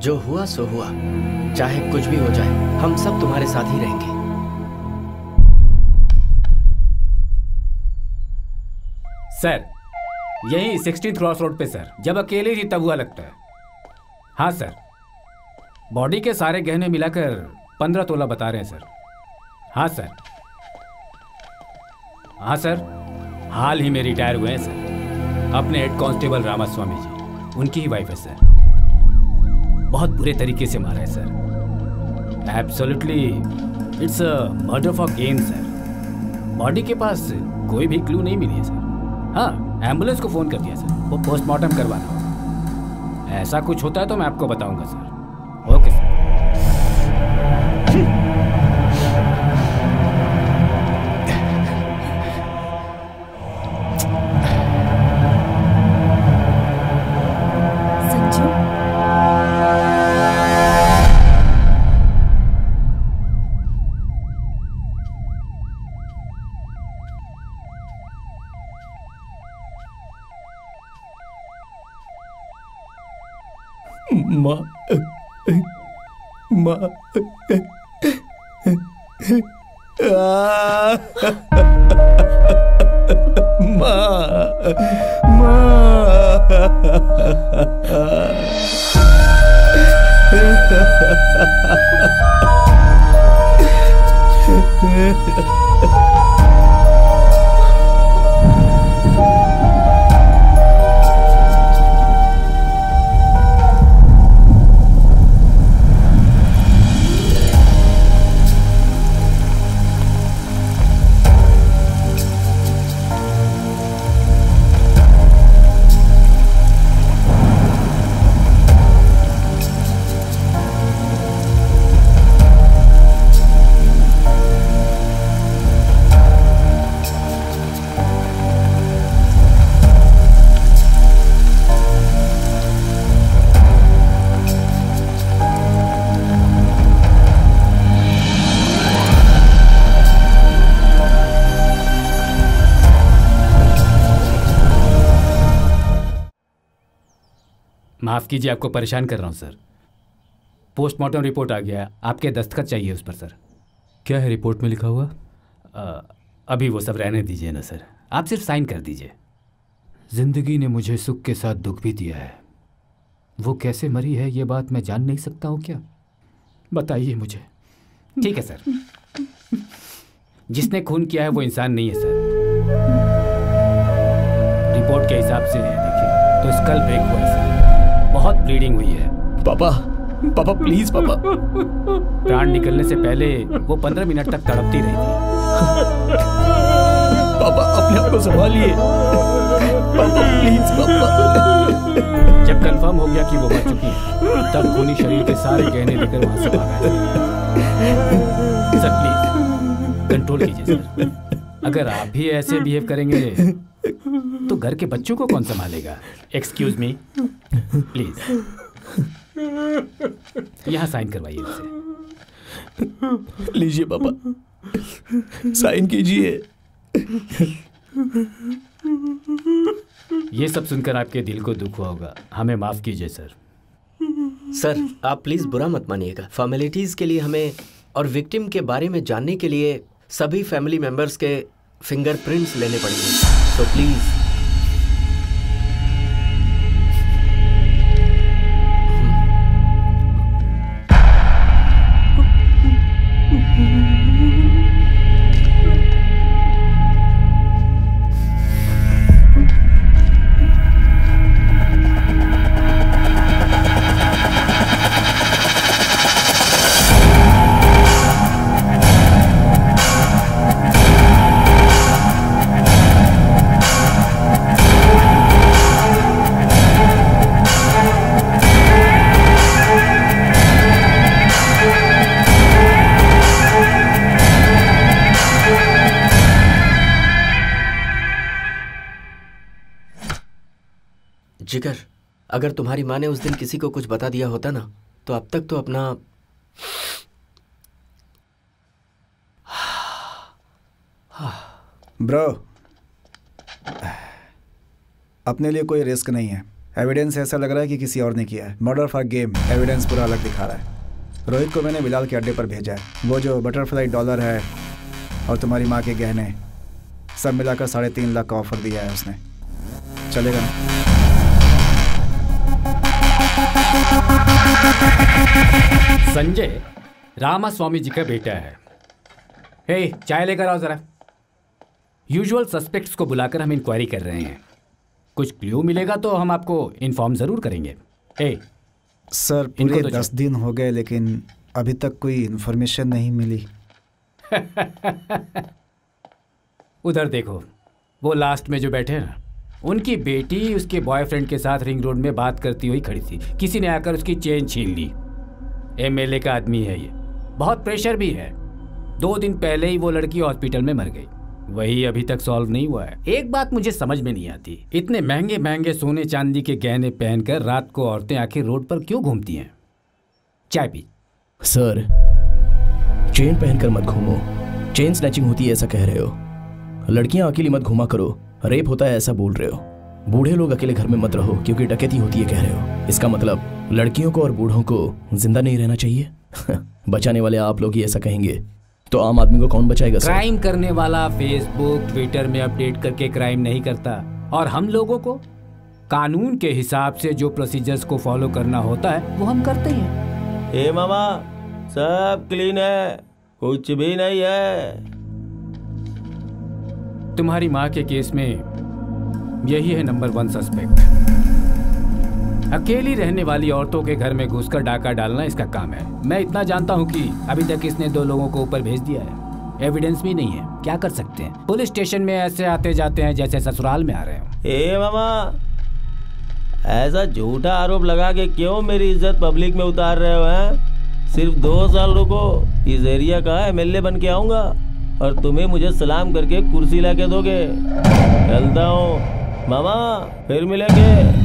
जो हुआ सो हुआ, चाहे कुछ भी हो जाए हम सब तुम्हारे साथ ही रहेंगे। सर यही 16th क्रॉस रोड पे सर, जब अकेले थी तब हुआ लगता है। हाँ सर, बॉडी के सारे गहने मिलाकर 15 तोला बता रहे हैं सर। हाँ सर, हाँ सर, हाल ही में रिटायर हुए हैं सर, अपने हेड कांस्टेबल रामास्वामी जी, उनकी ही वाइफ है सर। बहुत बुरे तरीके से मारा है sir. Absolutely it's a murder for game sir. Body के पास कोई भी क्लू नहीं मिली है सर। हाँ, एम्बुलेंस को फोन कर दिया सर, वो पोस्टमार्टम करवाना। ऐसा कुछ होता है तो मैं आपको बताऊंगा सर। Okay sir. माँ माँ माफ कीजिए, आपको परेशान कर रहा हूं सर। पोस्टमार्टम रिपोर्ट आ गया, आपके दस्तखत चाहिए उस पर सर। क्या है रिपोर्ट में लिखा हुआ? अभी वो सब रहने दीजिए ना सर, आप सिर्फ साइन कर दीजिए। जिंदगी ने मुझे सुख के साथ दुख भी दिया है। वो कैसे मरी है ये बात मैं जान नहीं सकता हूँ क्या? बताइए मुझे। ठीक है सर, जिसने खून किया है वो इंसान नहीं है सर। रिपोर्ट के हिसाब से देखिए तो स्कल ब्रेक हुआ है सर, बहुत ब्लीडिंग हुई है। पापा, पापा प्लीज पापा। प्राण निकलने से पहले वो 15 मिनट तक तड़पती रही थी। पापा अपने आप को संभालिए। पापा प्लीज पापा। जब कंफर्म हो गया कि वो मर चुकी है, तब खूनी शरीर के सारे गहने लेकर वहां से भाग आए। सर प्लीज कंट्रोल कीजिए सर। अगर आप भी ऐसे बिहेव करेंगे तो घर के बच्चों को कौन संभालेगा? एक्सक्यूज मी प्लीज, यहाँ साइन करवाइए उसे। लीजिए पापा, साइन कीजिए। ये सब सुनकर आपके दिल को दुख हुआ होगा, हमें माफ कीजिए सर। सर आप प्लीज बुरा मत मानिएगा। फॉर्मेलिटीज के लिए हमें और विक्टिम के बारे में जानने के लिए सभी फैमिली मेंबर्स के फिंगरप्रिंट्स लेने पड़ेंगे, तो प्लीज। जिगर, अगर तुम्हारी माँ ने उस दिन किसी को कुछ बता दिया होता ना, तो अब तक तो अपना ब्रो, अपने लिए कोई रिस्क नहीं है, एविडेंस ऐसा लग रहा है कि किसी और ने किया है। मर्डर फॉर गेम, एविडेंस पूरा अलग दिखा रहा है। रोहित को मैंने बिलाल के अड्डे पर भेजा है। वो जो बटरफ्लाई डॉलर है और तुम्हारी माँ के गहने सब मिलाकर 3.5 लाख का ऑफर दिया है उसने। चलेगा ना? संजय रामास्वामी जी का बेटा है। हे, चाय लेकर आओ जरा। यूजुअल सस्पेक्ट्स को बुलाकर हम इंक्वायरी कर रहे हैं। कुछ क्लू मिलेगा तो हम आपको इन्फॉर्म जरूर करेंगे। सर पूरे 10 दिन हो गए लेकिन अभी तक कोई इन्फॉर्मेशन नहीं मिली। उधर देखो, वो लास्ट में जो बैठे हैं ना, उनकी बेटी उसके बॉयफ्रेंड के साथ रिंग रोड में बात करती हुई खड़ी थी। किसी ने आकर उसकी चेन छीन ली। एमएलए का आदमी है ये, बहुत प्रेशर भी है। 2 दिन पहले ही वो लड़की हॉस्पिटल में मर गई। वही अभी तक सॉल्व नहीं हुआ है। एक बात मुझे समझ में नहीं आती, इतने महंगे महंगे सोने चांदी के गहने पहनकर रात को औरतें आखिर रोड पर क्यों घूमती हैं? चाय पी। सर, चेन पहनकर मत घूमो, चेन स्नैचिंग होती है ऐसा कह रहे हो। लड़कियां अकेली मत घूमा करो, रेप होता है ऐसा बोल रहे हो। बूढ़े लोग अकेले घर में मत रहो क्योंकि डकैती होती है कह रहे हो। इसका मतलब लड़कियों को और बूढ़ों को जिंदा नहीं रहना चाहिए। बचाने वाले आप लोग ही ऐसा कहेंगे तो आम आदमी को कौन बचाएगा सर? क्राइम करने वाला फेसबुक ट्विटर में अपडेट करके क्राइम नहीं करता, और हम लोगों को कानून के हिसाब से जो प्रोसीजर्स को फॉलो करना होता है वो हम करते हैं। हे मामा, सब क्लीन है, कुछ भी नहीं है। तुम्हारी माँ के केस में यही है नंबर 1 सस्पेक्ट। अकेली रहने वाली औरतों के घर में घुसकर डाका डालना इसका काम है। मैं इतना जानता हूँ कि अभी तक इसने 2 लोगों को ऊपर भेज दिया है। एविडेंस भी नहीं है, क्या कर सकते हैं? पुलिस स्टेशन में ऐसे आते जाते हैं जैसे ससुराल में आ रहे हो। ए मामा, ऐसा झूठा आरोप लगा के क्यों मेरी इज्जत पब्लिक में उतार रहे हो हैं? सिर्फ 2 साल रुको, इस एरिया का एमएलए बन के आऊंगा और तुम्हें मुझे सलाम करके कुर्सी ला के दोगे। चलता हूँ मामा, फिर मिलेंगे।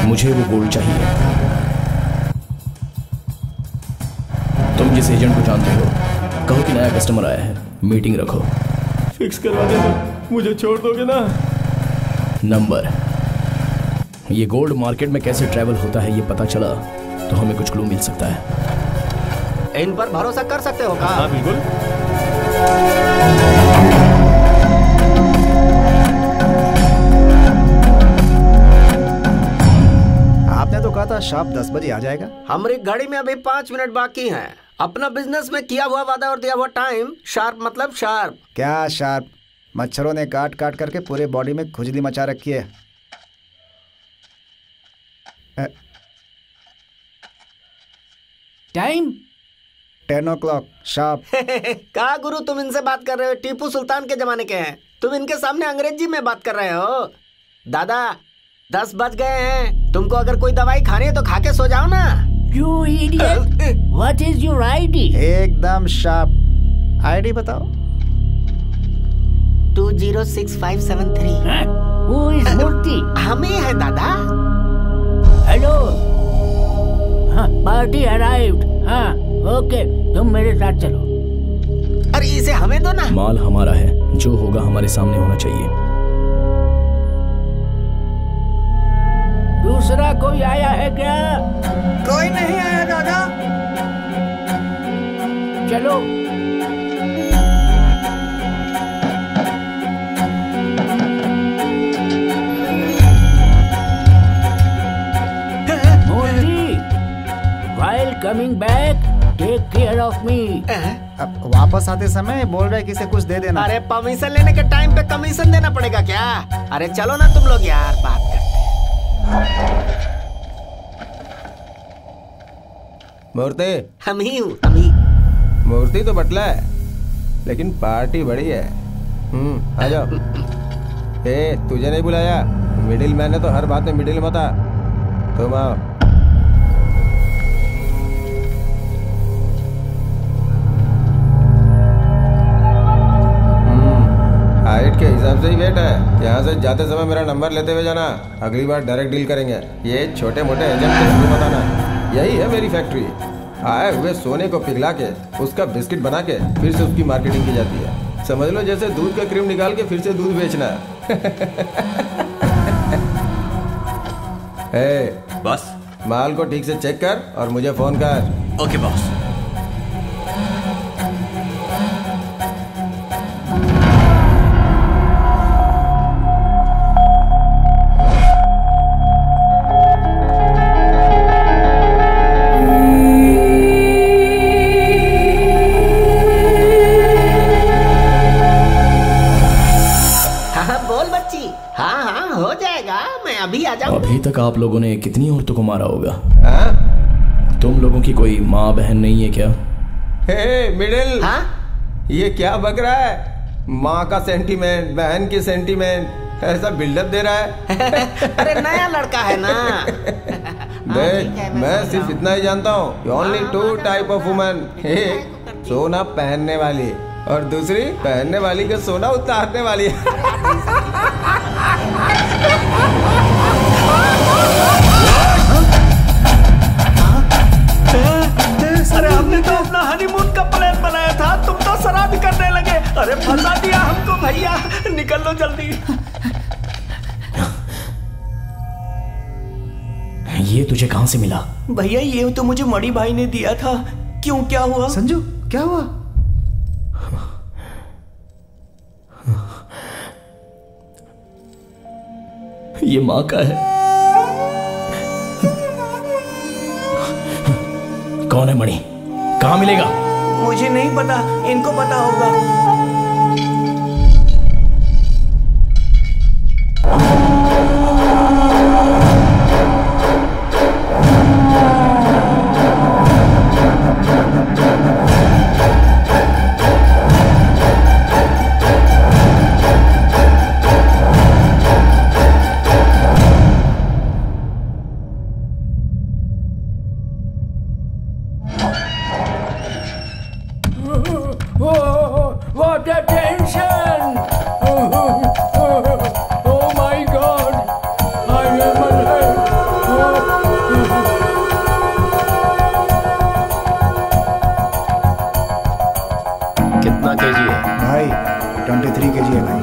मुझे वो गोल्ड चाहिए। तुम जिस एजेंट को जानते हो, कहो कि नया कस्टमर आया है, मीटिंग रखो। फिक्स करवा देना, मुझे छोड़ दोगे ना? नंबर, ये गोल्ड मार्केट में कैसे ट्रैवल होता है ये पता चला तो हमें कुछ क्लू मिल सकता है। इन पर भरोसा कर सकते हो का? हाँ बिल्कुल। आपने तो कहा था शार्प 10 बजे आ जाएगा। हमारी घड़ी में अभी 5 मिनट बाकी हैं। अपना बिजनेस में किया हुआ वादा और दिया हुआ टाइम शार्प मतलब शार्प। क्या शार्प? मच्छरों ने काट काट करके पूरे बॉडी में खुजली मचा रखी है। Time 10 o'clock sharp. कहा गुरु, तुम इनसे बात कर रहे हो? टीपू सुल्तान के जमाने के हैं, तुम इनके सामने अंग्रेजी में बात कर रहे हो। दादा 10 बज गए हैं, तुमको अगर कोई दवाई खानी है तो खा के सो जाओ ना। You idiot! What is your ID? एकदम शार्प। आईडी बताओ। 206573। Who is मूर्ति? हमें है दादा। हेलो, हाँ पार्टी अराइव्ड। हाँ ओके, तुम मेरे साथ चलो। अरे इसे हमें दो ना। माल हमारा है, जो होगा हमारे सामने होना चाहिए। दूसरा कोई आया है क्या? कोई नहीं आया दादा। चलो। मूर्ति, while coming back, take care of me. अब वापस आते समय बोल रहे किसे कुछ दे देना। अरे परमिशन लेने के टाइम पे कमीशन देना पड़ेगा क्या? अरे चलो ना तुम लोग यार, बात करते। मूर्ति, हम ही हूँ, हम ही। मूर्ति तो बटला है लेकिन पार्टी बड़ी है। आ जाओ। तुझे नहीं बुलाया, मिडिल मैन है तो हर बात में मिडिल मत आ। तुम आओ। वेट के हिसाब से ही वेट है। यहाँ से जाते समय मेरा नंबर लेते हुए जाना, अगली बार डायरेक्ट डील करेंगे। ये छोटे मोटे एजेंट को शुरू बताना, यही है मेरी फैक्ट्री। आए हुए सोने को पिघला के उसका बिस्किट बना के फिर से उसकी मार्केटिंग की जाती है। समझ लो जैसे दूध का क्रीम निकाल के फिर से दूध बेचना। बस माल को ठीक से चेक कर और मुझे फोन कर। Okay boss. अभी तक आप लोगों ने कितनी औरतों को मारा होगा? तुम लोगों की कोई माँ बहन नहीं है क्या? हे मिडिल, ये क्या बक रहा है? माँ का सेंटीमेंट, बहन की सेंटीमेंट, ऐसा बिल्डअप दे रहा है। अरे नया लड़का है ना। देख, मैं सिर्फ इतना ही जानता हूँ, ओनली 2 टाइप ऑफ वुमन। एक सोना पहनने वाली और दूसरी पहनने वाली का सोना उतारने वाली। अरे हमने तो अपना हनीमून का प्लान बनाया था, तुम तो शराबी करने लगे। अरे फंसा दिया हमको भैया, निकल लो जल्दी। ये तुझे कहां से मिला? भैया ये तो मुझे मणि भाई ने दिया था। क्यों, क्या हुआ? संजू क्या हुआ? ये माँ का है। कौन है मणि? कहाँ मिलेगा? मुझे नहीं पता, इनको पता होगा। What a tension! Oh my God! I am alive! कितना केजी है भाई? 23 केजी है भाई।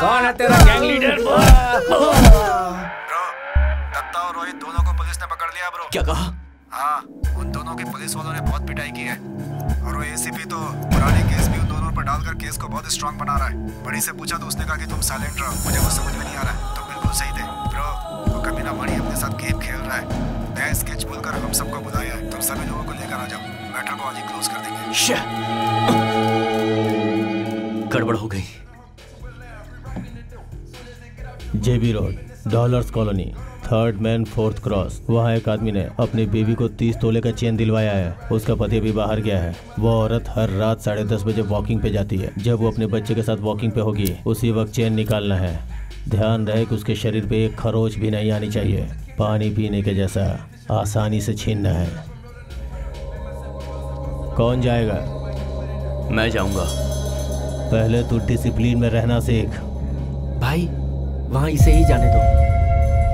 कौन है तेरा गैंग लीडर? ब्रो, दत्ता और रोहित दोनों को पुलिस ने पकड़ लिया ब्रो। क्या कहा? हाँ, उन दोनों की पुलिस वालों ने बहुत पिटाई की है और वो एसीपी तो पुराने केस भी उन दोनों पर डालकर केस को बहुत स्ट्रांग बना रहा है। बड़ी से पूछा तो उसने कहा कि तुम साइलेंट रहो, मुझे कुछ समझ में नहीं आ रहा है। तुम बिल्कुल सही थे ब्रो, वो कमीना मणि अपने साथ गेम खेल रहा है। मैं स्केच बोलकर हम सबको बुलाया है, तुम सभी लोगों को लेकर आ जाओ, मैटर को आज ही क्लोज कर देंगे। गड़बड़ हो गई। JB road, dollars colony, 3rd main 4th cross. वहाँ एक आदमी ने अपनी बीवी को 30 तोले का चेन दिलवाया है। उसका पति भी बाहर गया है। वो औरत हर रात 10:30 बजे वॉकिंग पे जाती है। जब वो अपने बच्चे के साथ वॉकिंग पे होगी उसी वक्त चेन निकालना है। ध्यान रहे कि उसके शरीर पे एक खरोच भी नहीं आनी चाहिए। पानी पीने के जैसा आसानी से छीनना है। कौन जाएगा? मैं जाऊंगा। पहले तू डिसिप्लिन में रहना सीख। भाई वहां इसे ही जाने दो।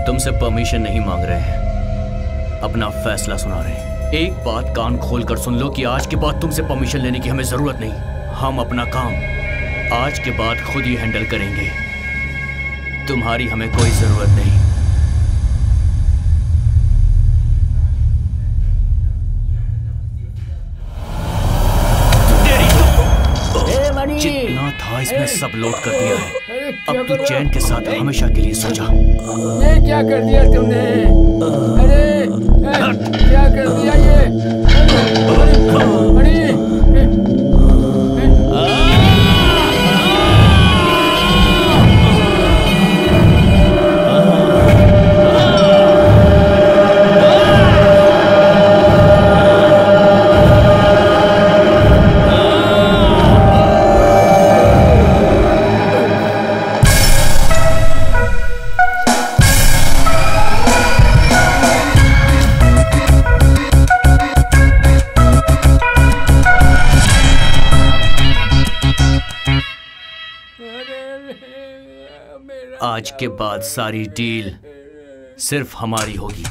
तुमसे परमिशन नहीं मांग रहे हैं, अपना फैसला सुना रहे हैं। एक बात कान खोल कर सुन लो कि आज के बाद तुमसे परमिशन लेने की हमें जरूरत नहीं। हम अपना काम आज के बाद खुद ही हैंडल करेंगे। तुम्हारी हमें कोई जरूरत नहीं। जितना था इसमें सब लोड कर दिया है। अब तू चैन के साथ हमेशा के लिए सो जा। ये क्या कर दिया तुमने? अरे क्या कर दिया ये? अरे आज के बाद सारी डील सिर्फ हमारी होगी।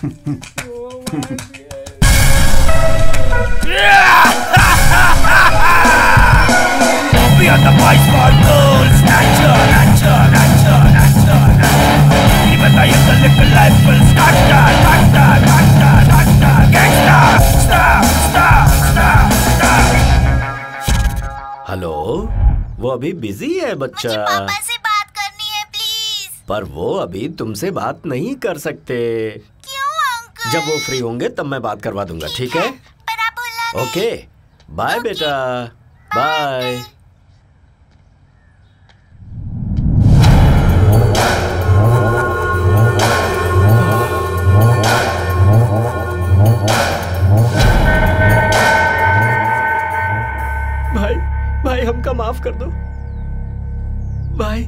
हेलो, वो अभी बिजी है बच्चा। मुझे पापा से बात करनी है प्लीज। पर वो अभी तुमसे बात नहीं कर सकते। क्यों अंकल? जब वो फ्री होंगे तब मैं बात करवा दूंगा, ठीक है? पर आप भूलना नहीं। ओके, बाय बेटा, बाय। भाई हमका माफ कर दो भाई,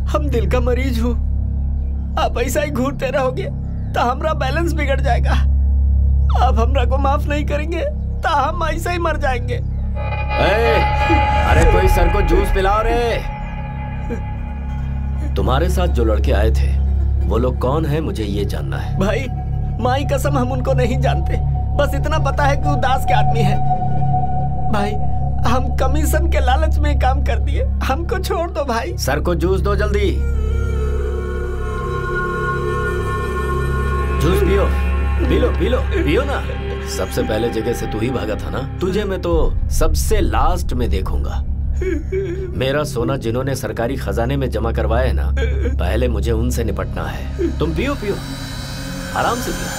हम दिल का मरीज हूँ। आप ऐसा ही घूरते रहोगे तो हमारा बैलेंस बिगड़ जाएगा। आप हमरा को माफ नहीं करेंगे तो हम ऐसा ही मर जाएंगे। अरे कोई सर को जूस पिलाओ रे। तुम्हारे साथ जो लड़के आए थे वो लोग कौन है, मुझे ये जानना है। भाई माई कसम हम उनको नहीं जानते, बस इतना पता है कि उदास के आदमी है। भाई हम कमीशन के लालच में काम कर दिए, हमको छोड़ दो भाई। सर को जूस दो जल्दी। जूस पियो, पी लो पी लो, पियो ना। सबसे पहले जगह से तू ही भागा था ना, तुझे मैं तो सबसे लास्ट में देखूंगा। मेरा सोना जिन्होंने सरकारी खजाने में जमा करवाया है ना, पहले मुझे उनसे निपटना है। तुम पियो पियो, आराम से पियो।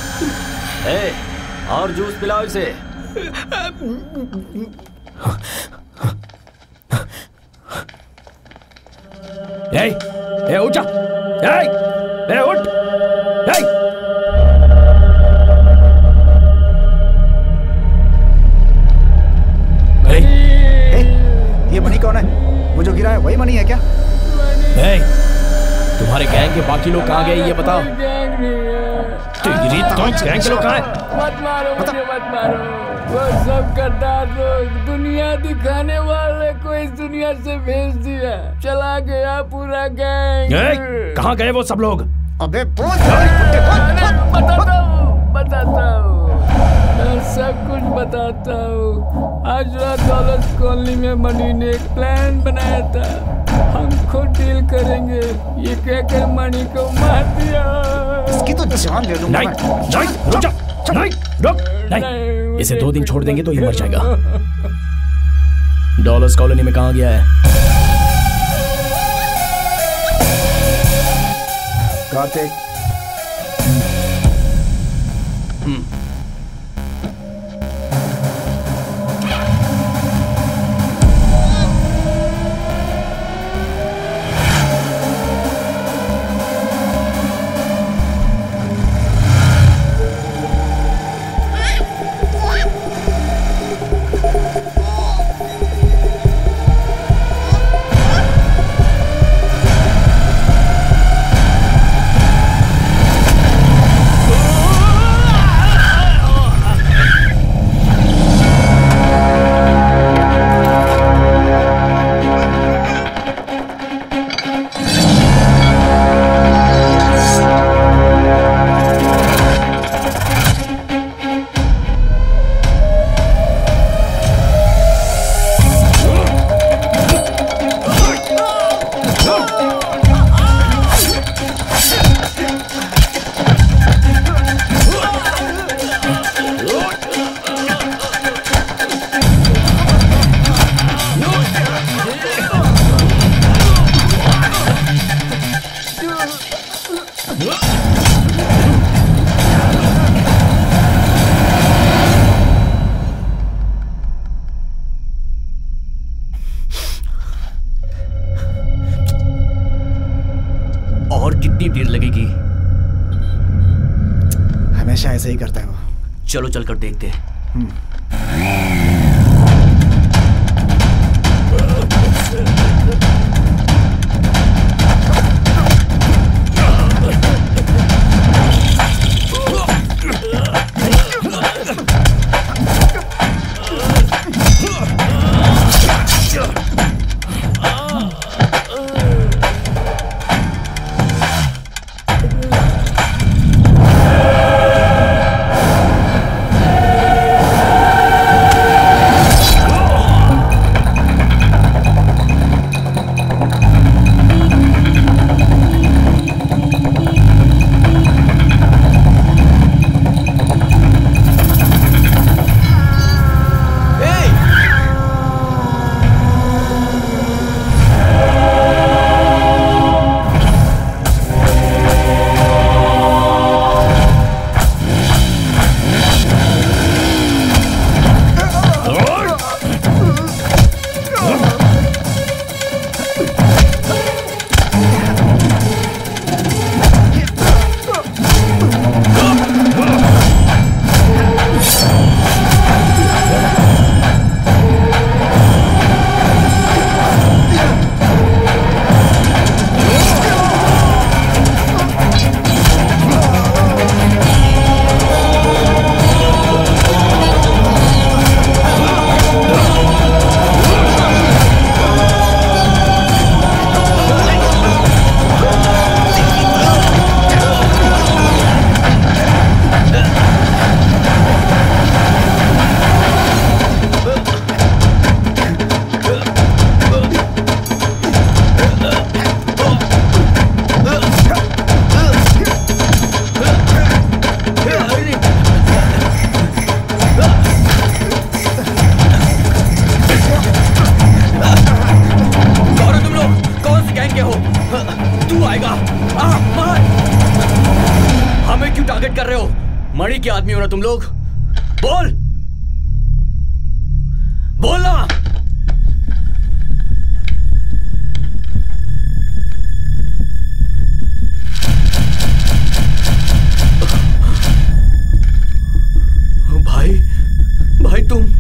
और जूस पिलाओ इसे। उठ जा, उठ। ये मनी कौन है? वो जो गिरा है वही मनी है क्या? तुम्हारे गैंग के बाकी लोग कहाँ गए ये बताओ। गैंग के लोग कहाँ हैं? मत मारो मुझे, मत मारो। वो सब गद्दार लोग दुनिया दिखाने वाले को इस दुनिया से भेज दिया, चला गया पूरा गैंग। कहाँ गए वो सब लोग? अबे बताता हूँ, मैं सब कुछ बताता हूँ। आज रात दौलत कॉलोनी में मनी ने एक प्लान बनाया था, हम खुद डील करेंगे। ये कहकर मनी को मार दिया। इसकी तो जान दे दूंगा। नहीं, इसे 2 दिन छोड़ देंगे तो ये मर जाएगा। डॉलर्स कॉलोनी में कहाँ गया है? कार्तिक। और कितनी देर लगेगी? हमेशा ऐसे ही करता है वो। चलो चलकर देखते हैं। मणि के आदमी हो ना तुम लोग? बोल बोलना। भाई भाई तुम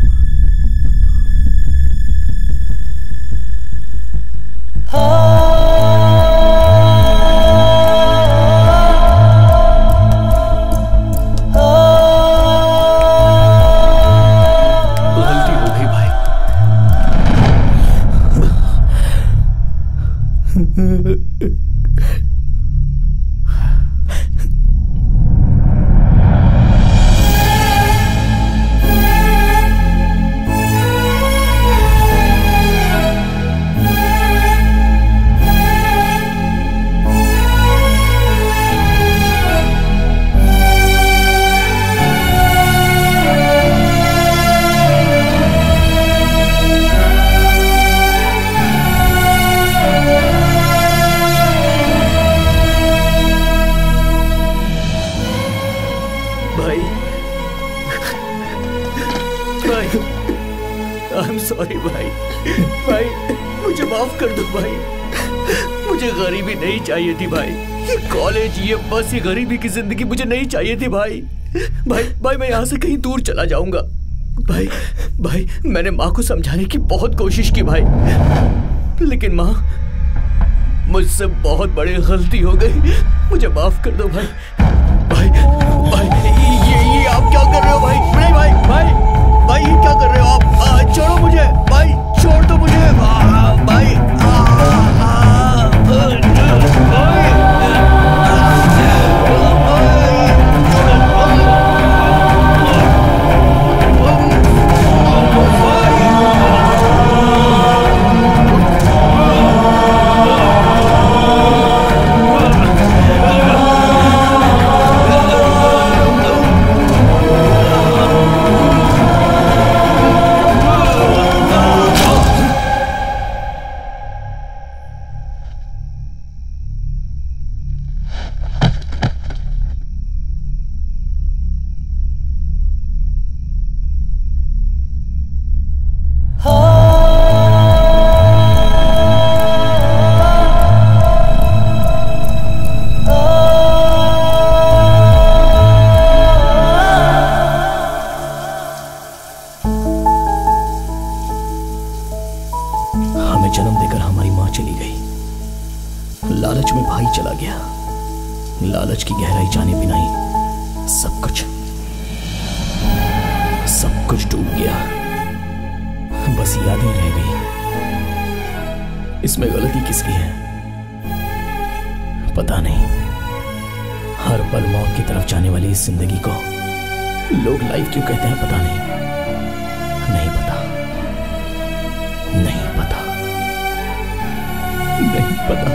सॉरी भाई, भाई मुझे माफ कर दो भाई, मुझे गरीबी नहीं चाहिए थी भाई, ये कॉलेज, ये बस, ये गरीबी की जिंदगी मुझे नहीं चाहिए थी भाई। भाई भाई मैं यहाँ से कहीं दूर चला जाऊंगा भाई। भाई मैंने माँ को समझाने की बहुत कोशिश की भाई, लेकिन माँ मुझसे बहुत बड़ी गलती हो गई, मुझे माफ कर दो भाई। भाई भाई ये आप क्या कर रहे हो भाई? नहीं भाई भाई भाई ये क्या कर रहे हो आप? छोड़ो मुझे भाई, छोड़ दो मुझे भाई। जन्म देकर हमारी माँ चली गई। लालच में भाई चला गया। लालच की गहराई जाने बिना ही सब कुछ डूब गया। बस यादें रह गई। इसमें गलती किसकी है पता नहीं। हर पल मौत की तरफ जाने वाली इस जिंदगी को लोग लाइफ क्यों कहते हैं पता नहीं। नहीं पता, नहीं पता, नहीं पता।